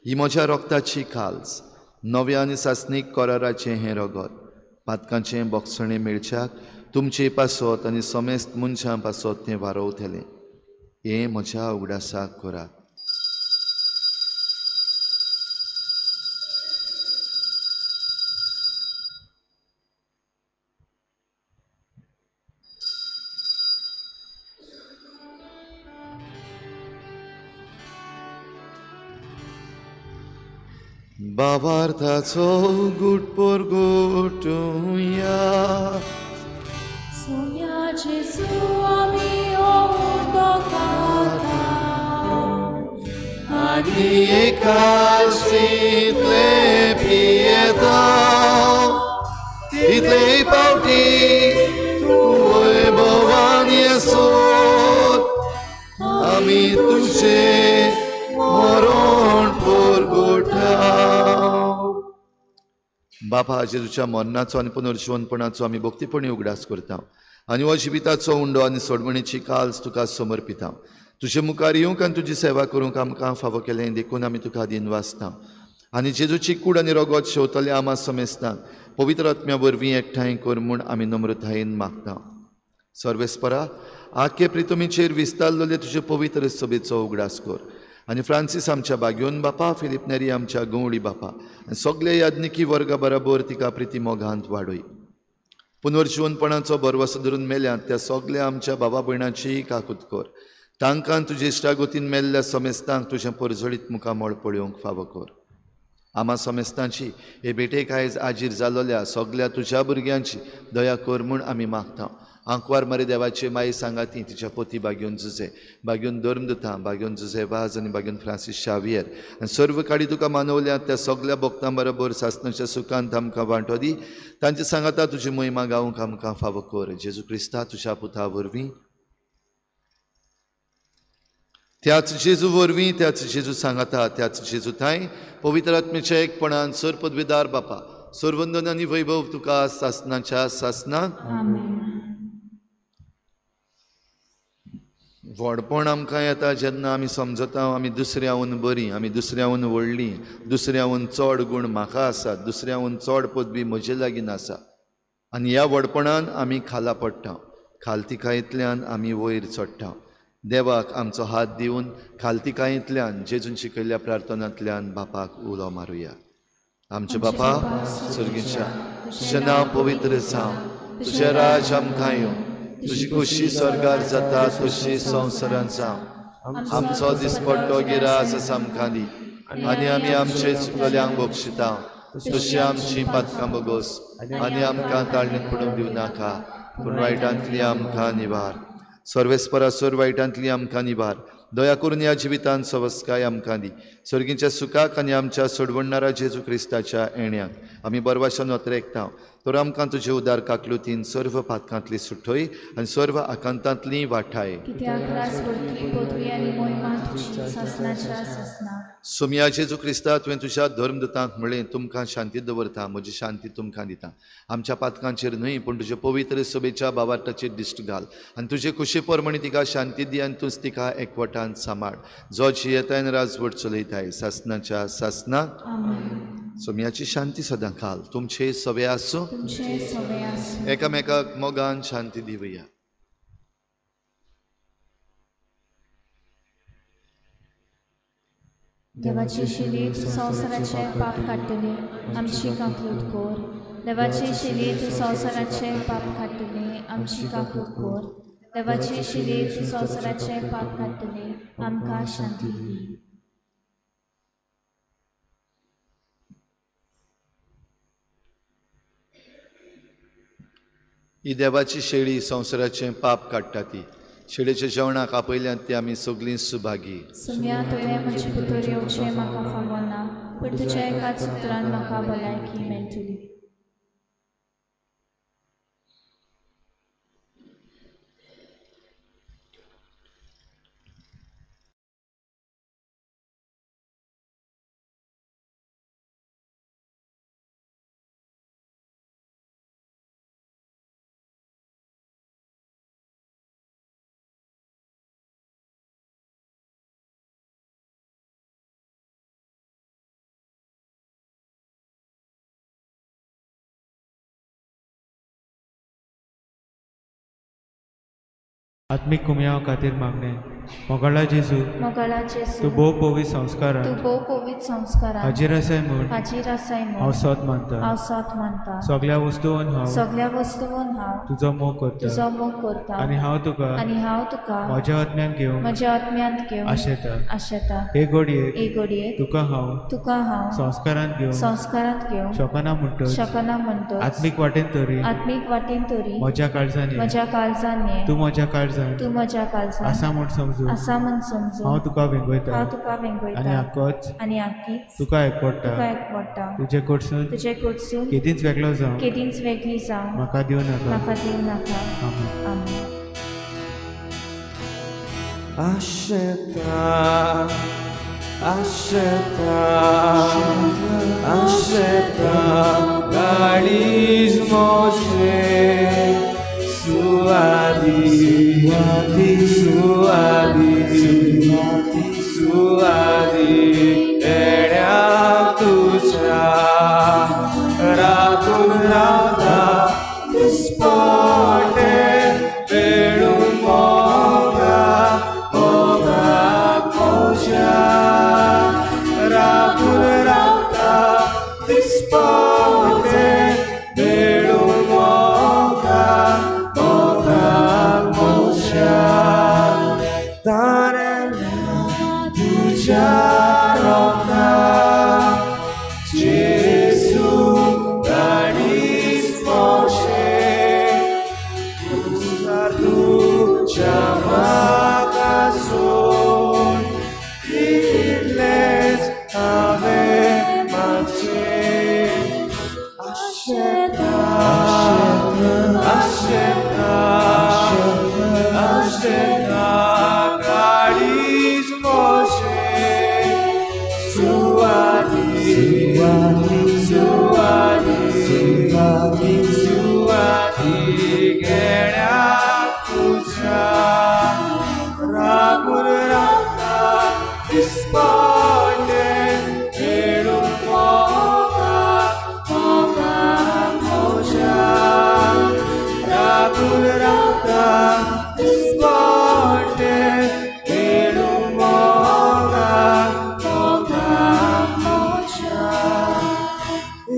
ही म्हज्या रोगताची काल्स नव्या आनी सासणीक कराराचें हें रगत. पातकांचें बोगसणें मेळच्याक तुमचे पासत आनी समेस्त मनशां पासत तें वारोवतलें. हें म्हज्या उगडासाक करात. भावार्थाचो गुटपोर गुटुया Sonia Jesu ami ondo kata Ani ekalsitle pieta Title pauti tuoi bovan Yesod Ami तुझे मरण परगोठाव बापा जेजूच्या मरणाचो आनी पुनर्जीवनपणाचो आमी भक्तीपणी उगडास करता आनी हो जिविताचो उंडो आनी सोडमणीची काल्स तुका समर्पिता तुजे मुखार येवंक आनी तुजी सेवा करूंक आमकां फावो केलें देखून आमी तुका दिन वाचता आनी जेजूची कूड आनी रोगोत शेवतले आमा समेस्तांक पवित्र आत्म्या वरवीं एकठांय कर म्हूण आमी नम्रतायेन मागता सर्वेस्परा आख्खे प्रितुमीचेर विस्तारलेले तुजे पवित्र सभेचो उगडास कर आनी फ्रांसीस आमच्या बागयोन बापा फिलिप नेरी आमच्या गवळी बापा आनी सगळे याज्ञिकी वर्गा बरोबर तिका प्रिती मोगांत वाडय पुनर्जीवनपणाचो भरवसो धरून मेल्यांत त्या सगळ्या आमच्या भावा भयणांची काकूत कर तांकां तुजे इश्टागोतीन मेल्ल्या समेस्तांक तुजें परजळीत मुखामळ पळोवंक फावो कर आमा समेस्तांची हे भेटेक आयज आजीर जालोल्या सगळ्या तुज्या भुरग्यांची दया कर म्हूण आमी मागता आंकवार मरे देवाचे माई सांगाती तिच्या पोती बागयोन जुजे बागयोन धर्मदुता बागयोन जुजे वाज आनी बागयोन फ्रांसीस शावियर आनी सर्व काडी तुका मानवल्या त्या सगळ्या भक्तां बरोबर सासणाच्या सुखांत आमकां वांटो दी तांचे सांगाता तुजी महिमा गावंक आमकां फावो कर जेजू क्रिस्ता तुज्या पुता वरवीं त्याच जेजू वरवीं त्याच जेजू सांगाता त्याच जेजू थाय पवित्र आत्मेच्या एकपणान सर पदवीदार बापा सर्वंदन आनी वैभव तुका सासणाच्या सासणाक व्हडपण आमकां येता जेन्ना आमी समजता आमी दुसऱ्याहून बरीं आमी दुसऱ्याहून व्हडलीं दुसऱ्याहून चड गूण म्हाका आसात दुसऱ्याहून चड पदवी म्हजे लागीं आसा आनी ह्या व्हडपणान आमी खाला पडटा खालतिकायेंतल्यान आमी वयर चडटा देवाक आमचो हात दिवन खालतिकायेंतल्यान जेजून शिकयल्ल्या प्रार्थनांतल्यान बापाक उलो मारुया आमचे बापा सर्गीच्या तुजें नांव पवित्र जावं तुजें राज आमकां येवं तुजी खुशी स्वर्गार जाता तशी संवसारांत जावं आमचो दिसपट्टो गिरास आमकां दी आनी आमी आमचे चुकल्यांक बक्षिता तशी आमची पातकां बगोस आनी आमकां ताळणेंत पडूंक दिवं नाका पूण वायटांतली आमकां निवार सर्वेस्परा सर वायटांतली आमकां निवार दया करून ह्या जिवितांत सवस्काय आमकां दी सर्गीच्या सुखाक आनी आमच्या सोडवणारा जेजू क्रिस्ताच्या येण्याक आमी बरवाशान वतरेकता तर आमकां तुजे उदार काकलुतीन सर्व पातकांतली सुटय आनी सर्व आकांतांतली वाठाय सोम्या जेजू क्रिस्ता तुवें तुज्या धर्मदुतांक म्हळें तुमकां शांती दवरता म्हजी शांती तुमकां दिता आमच्या पातकांचेर न्हय पूण तुजे पवित्र सभेच्या भावार्थाचेर दिश्ट घाल आनी तुजे खुशी परमणी तिका शांती दी आनी तूंच तिका एकवटान सांबाळ जो जियेतायन राजवट चलयताय सासणाच्या सासणाक सोम्याची शांती सदां घाल तुमचे सवे आसूं एकामेकाक मोगान शांती दिवया देवाचे शिलेत संवसाराचे पाप काडटले आमची काकूत कोर देवाचे शिलेत संवसाराचे पाप काडटले आमची काकूत कोर देवाचे शिलेत संवसाराचे पाप काडटले आमकां शांती दी ही देवाची शेळी संवसाराचें पाप काडटा ती शेळेच्या जेवणाक आपयल्यांत ती आमी सगळीं सुभागी सुम्या तुवें म्हजे भितर येवचें म्हाका फावो ना पूण तुज्या एकाच उतरान म्हाका भलायकी मेळटली आत्मीक कुमयाव खातीर मागणें मोगाळा जेजू मोगाळा तू जेजू भोव पवित्र तूं संस्कारान भोव पवित्र संस्कारान हाजीर आसाय म्हूण हाजीर आसाय हांव म्हूण सत मानता हांव सत मानता सगळ्या वस्तूंन हांव सगळ्या वस्तूंन हांव तुजो मोग करता तुजो मोग करता आनी हांव तुका आनी हांव तुका म्हज्या आत्म्यान घेवन म्हज्या आत्म्यांत घेवन आशेता आशेता हे घडयेक एक घडयेक तुका हांव हांव संस्कारान घेवन संस्कारांत घेवन शकना म्हणटच शकना म्हणटच आत्मीक वाटेन तरी आत्मीक वाटेन तरी म्हज्या काळजांनी म्हज्या काळजान ये तूं म्हज्या काळजान तूं म्हज्या काळजान आसा म्हूण समजून आसा म्हूण समजून हांव तुका वेंगयता हांव तुका आनी वेंगयता आक्कोच आनी आख्खीच तुका एकपडटा तुका एकवडटा तुजे कडसून तुजे कडसून केदींच वेगळो जावं केदींच वेगळी जावं म्हाका दिवं नाका म्हाका दिवं नाका आमेन. आमेन. Asheta, Asheta, Asheta, Galis Moshe, Suadi, Suadi, Suadi, Erea Tuja, Rakunada, Disparte, Perumoga, Moga, Moja, Rakunada, Disparte, Perumoga, Moga, Moja, Darena, Tuja, Roca, Jesu, Garis Moshe, Usardu, Chamakasun, Idles, Ave, Mache, Asheta, Asheta, Asheta, Garis Moshe, Suadi, Suadi, Suadi, Suadi, Gera Tuja, Ragur Rata, Disparte, Erum Moga, Moga, Moja, Ragur Rata, Disparte, Erum Moga, Moga, Moja,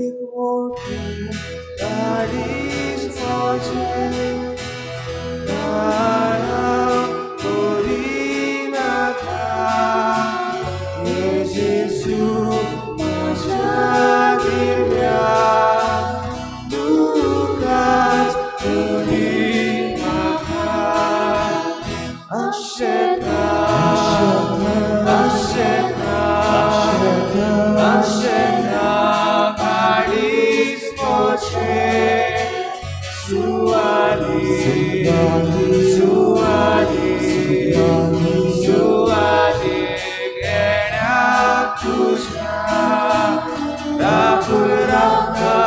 Immortal, Garis Moshe, Dara, Korinaka, Jesu, Majadia, Lucas, Korinaka, Asheta, Asheta, Asheta, Garis Moshe, Suadi, Suadi, Suadi, Gera Tuja, Rakuraka,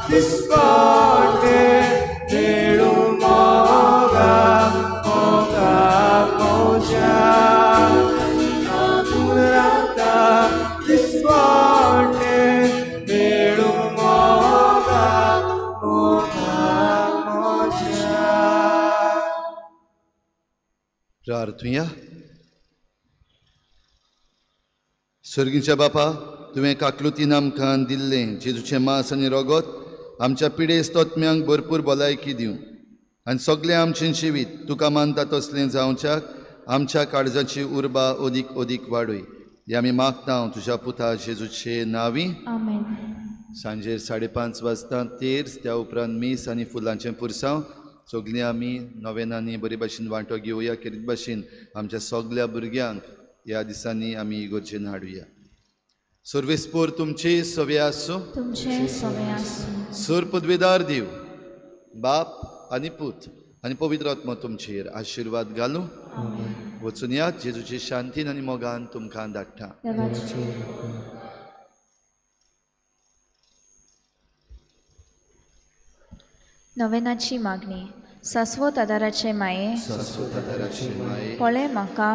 Disparte, Perumoga, Moga, Moja, Rakuraka, Disparte, Perumoga, Moga, Moja. प्रार्थुया. सर्गीच्या बापा, तुवें काकलुतीन आमकां दिल्लें जेजूचें मांस आनी रगत आमच्या पिडेस्त तोत्म्यांक भरपूर भलायकी दिवं आनी सगळें आमचें जिवीत तुका मानता तसलें जावच्याक आमच्या काळजाची उर्बा ओदीक ओदीक वाडय. हें आमी मागता तुज्या पुता जेजूचे नांवी. आमेन. सांजेर 5:30 वाजता तेर्स, त्या उपरांत मीस आनी फुलांचें पुरसांव सगळीं आमी नवेनांनी बरे भाशेन वांटो घेवया. खेरीत भाशेन आमच्या सगळ्या भुरग्यांक ह्या दिसांनी आमी इगर्जेन हाडुया. सर्वेस्पोर तुमचे सवे आसूं. तुमचे सवे आसूं. सर पदवेदार देव बाप आनी पूत आनी पवित्र आत्मा तुमचेर आशिर्वाद घालूं. वचून या जेजूचे शांतीन आनी मोगान तुमकां धाडटा. देवाची नवेनाची मागणी. शाश्वत आदाराचे माये, शाश्वत आदाराचे माये, पळय म्हाका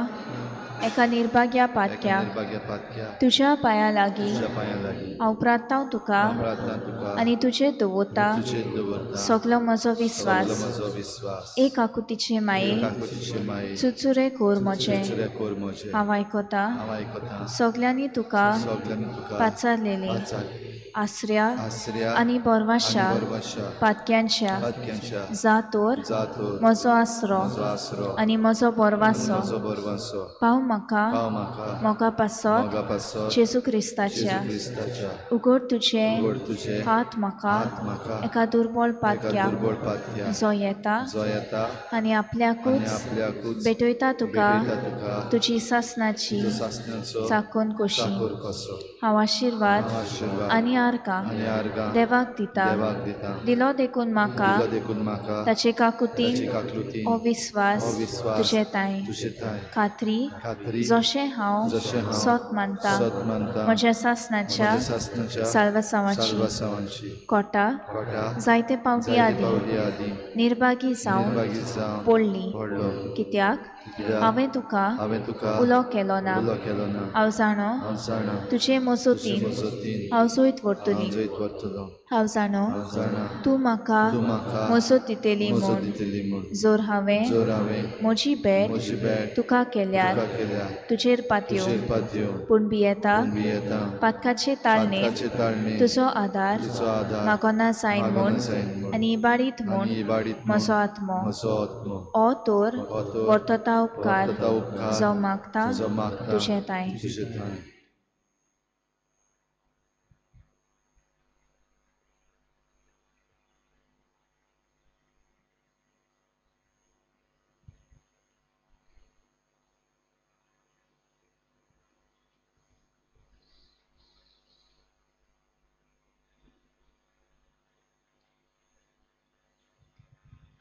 एका निर्भाग्या एका पातक्या निर्भाग्या पातक्या तुझ्या पाया लागीं तुझ्या पांया लागीं हांव प्रार्थना तुका प्रार्थना तुका आनी तुजे दवरता तुजेर दवरता सगलो म्हजो सगलो विस्वास म्हजो विस्वास एक आकुतीचे माये काकुतीचे माये चुचुरे कोर म्हजे चुचुरे कोर म्हजे हांव आयकता हांव आयकतां सगल्यांनी तुका सगल्यांनी तुका पाचारलेले वाचारलेले. आसऱ्या आसऱ्या आनी बोरवाशा आनी बोरवाशा पातक्यांच्या पातक्यांच्या जातोर जातोर म्हजो आसरो म्हजो आसरो आनी म्हजो बोरवासो म्हजो बोरवासो पाव म्हाका पाव म्हाका मोगा पासत मोगा पासत जेजू क्रिस्ताच्या जेजू क्रिस्ताच्या उगड तुजे उगड तुजे हात म्हाका हात म्हाका एका दुर्बळ एका पातक्या दुर्बळ पातक्या जो येता जो येता आनी आनी आपल्याकूच आपल्याकूच भेटयता तुका भेटयता तुका तुजी सासनाची तुजो सासणाचो चाकून कशी चाकोर कसो हांव आशिर्वाद हांव आशिर्वाद आनी आर्गां आनी आर्गां देवाक दिता देवाक दिता दिलो देखून म्हाका तुका देखून म्हाका ताचे ताची काकुतीन काकलुतीन हो विस्वास विस्वास तुजे ताय तुजे ताय खात्री खात्री जशें हांव जशें हांव सोत मानता सत मानता म्हज्या सासनाच्या म्हज्या सासणाच्या साल्वसावाची साल्वासावांची कोटा कोटा जायते पावटी जायते आदी पावटी आदी निर्भागी जावन निर्भागी जावन पडली पडलो कित्याक कित्याक हांवें तुका हांवें तुका उलो केलो ना उलो केलो ना हांव जाणो हांव जाणा तुजे तुजे मजतीन मजतीन हांव जोयत हांव व्हरतली जैत व्हरतलो हांव जाणो हांव जाणा तूं म्हाका तूं म्हाका मजत दितली मजत म्हूण दितली म्हूण जोर हांवें जोर हांवें म्हजी भेट म्हजी भेट तुका केल्यार तुका केल्या तुजेर पातयो तुजेर पातयो पूण भियेता बी येता पातकाचे ताळणे पातकाचे ताळणे तुजो आदार तुजो आदार मागोना जायन मागोना म्हूण जायन म्हूण आनी इबाडीत म्हूण आनी इबाडीत म्हूण म्हजो आत्मो म्हजो आत्मो हो तोर हो तोर वर्तता उपकार वर्तता उपकार जो मागता जो मागता तुजे ताय तुजे ताय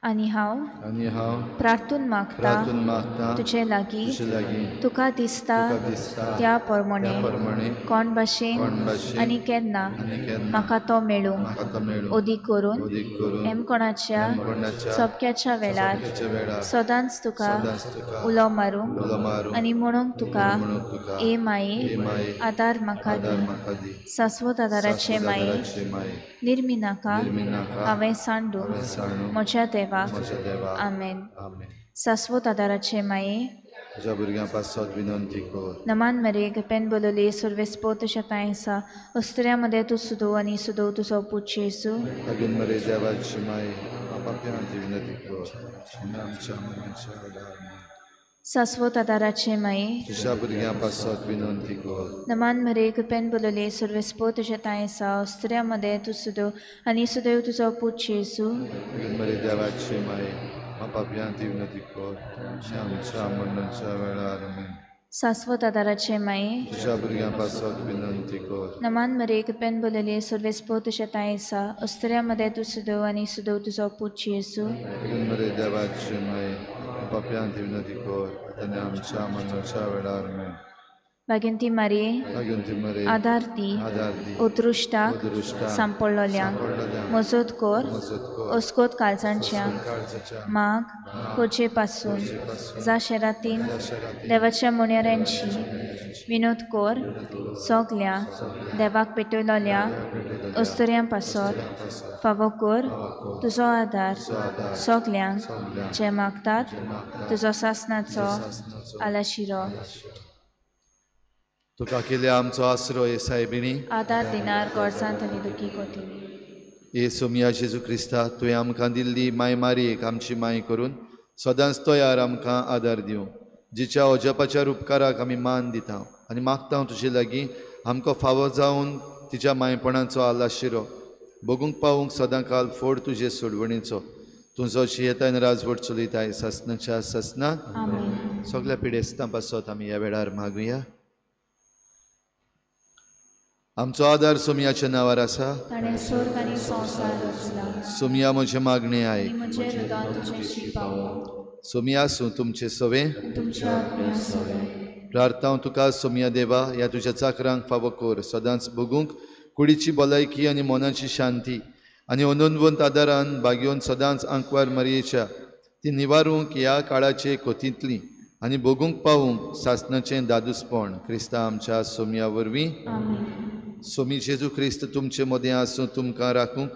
आनी हांव आनी हांव प्रार्थून मागता प्रार्थून मागता तुजे लागीं तुजे लागीं तुका दिसता तुका दिसता त्या प्रमाणे त्या प्रमाणे कोण भाशेन कोण भाशेन आनी केन्ना आनी केन्ना म्हाका तो मेळूं म्हाका तो मेळूं ओदीक करून ओदीक करून एमकोणाच्या कोणाच्या सोबक्याच्या वेळार सोबक्याच्या वेळार सदांच तुका सदांच तुका उलो मारूंक उलो मारूंक आनी म्हणूंक तुका म्हणून तुका ए ए माये माये आदार म्हाका आदार दी म्हाका दी सासवत आदाराचे माये सासुदाराचे माये निर्मिनाका निर्मिनाका हांवें सांडून हांवें सांडून म्हज्या देवाक म्हज्या देवाक आमेन आमेन सासवत आदाराचे माये तुज्या भुरग्यां पासत विनंती कर नमान मरे पेन बोलोले सर्वेस्पो तुझ्या तायसा अस्त्र्यामध्ये तू सुदो आणि सुदो तुझो पूत येसू लागून मरे देवाची माये पाप्यांची विनंती कर आनी आमच्या मनाच्या वेळार सासवत आदाराचे माये तुज्या भुरग्यां पासत विनंती कर नमान मरे पेन बोलोले सर्वेस्पो तुझ्या तायसा अस्त्र्यामध्ये तू सुदो आणि सुदो तुझो पूत येसू लागून मरे देवाची माये पाप्यांची विनंती कर आनी आमच्या मनाच्या वेळार आमेन सासवत आदाराचे माये तुज्या भुरग्यां पासत विनंती कर नमान मरे पेन बोलोले सर्वेस्पो तुझ्या तायसा अस्त्र्यामध्ये तू सुदो आणि सुदो तुझो पूत येसू लागून मरे देवाची माये पाप्यांची विनंती कर आनी आमच्या मनाच्या वेळार आमेन वागिंती मारे लागून ती मरे आदार दी आदार दी उतरुश्टाक उतरुश्टाक सांपडलोल्यांक सांपडलोल्यांक मजत कोर मजत कर अस्कोत काळजांच्यांक काळजाच्या माग खोचे पासून जा शेरातीन देवाच्या मुण्याऱ्यांची विनोद कोर सोगल्या देवाक पेटयलोल्या अस्तुऱ्यां पासत फावो कोर तुजो आदार सोगल्यांक जे मागतात तुजो सासनाचो आलाशिरो तुका केल्या आमचो आसरो हे सायबिणी आदार दिनार गोडसांत आनी दुखी कोती हे सोमिया जेजू क्रिस्ता तुवें आमकां दिल्ली माय मारयेक आमची माय करून सदांच तयार आमकां आदार दिवं जिच्या अजपाच्या उपकाराक आमी मान दिता आनी मागता तुजे लागीं आमकां फावो जावन तिच्या मायपणाचो आलाशिरो बगूंक पावूंक सदां काल फोड तुजे सोडवणीचो तुजो येताय राजवट चलयताय ससनाच्या ससनात आमेन सगल्या पिडेस्तां पासत आमी ह्या वेळार मागुया आमचो आदार सोमियाच्या नांवार आसा ताणें स्वर्ग आनी संवसार रचला सोमिया म्हजे मागणे आय आनी म्हजें हृदय तुजें शिपावो सोमिया सूं तुमचे सवे तुमच्या आत्म्या सवे प्रार्थना तुका सोमिया देवा ह्या तुज्या चाकरांक फावो कर सदांच बगूंक कुडीची भलायकी आनी मनाची शांती आनी अनंतवंत आदारान बागयोन सदांच आंकवार मरयेच्या ती निवारूंक ह्या काळाचे कोतींतली आनी भोगूंक पावूंक सासणाचें दादूसपण क्रिस्ता आमच्या सोमया वरवीं आमेन. सोमी जेजू क्रिस्त तुमचे मदें आसूं तुमकां राखूंक,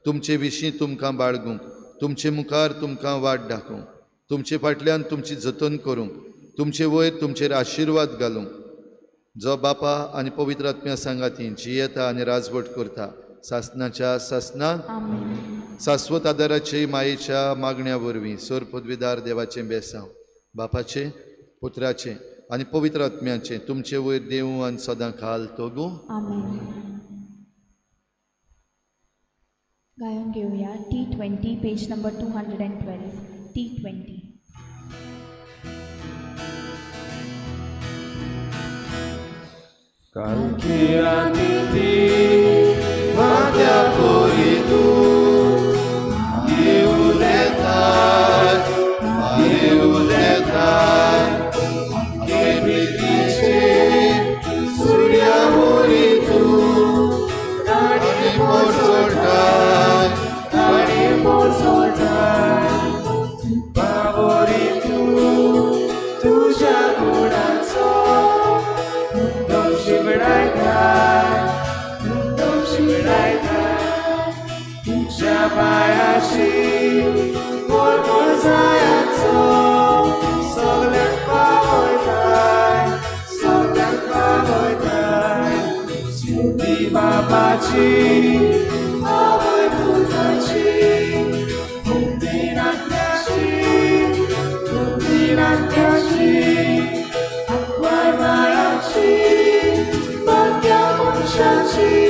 तुमचे विशीं तुमकां बाळगूंक, तुमचे मुखार तुमकां वाट दाखोवंक, तुमचे फाटल्यान तुमची जतन करूंक, तुमचे वयर तुमचेर आशिर्वाद घालूंक, जो बापा आनी पवित्र आत्म्या सांगाती जियेता आनी राजवट करता सासणाच्या सासणाक आमेन. शाश्वत आदाराचे मायेच्या मागण्या वरवीं सोर पदवीदार देवाचें बेसांव बापाचे पुत्राचे आनी पवित्र आत्म्याचे तुमचे वयर देव आनी सदां खाल तोगू आमेन. गायन घेऊया T20 page number 212. T20. Calquera ti vadia poritu Iuletai che mi dice Surya poritu Rani por soltai Favoritu tuja gudanzo Dom Shivraita Shabayashi Mormozayato Soglek Pavoitai Sudi Babachi Avai Putachi Mundinatyashi Akvar Mayachi Bhagya Munshachi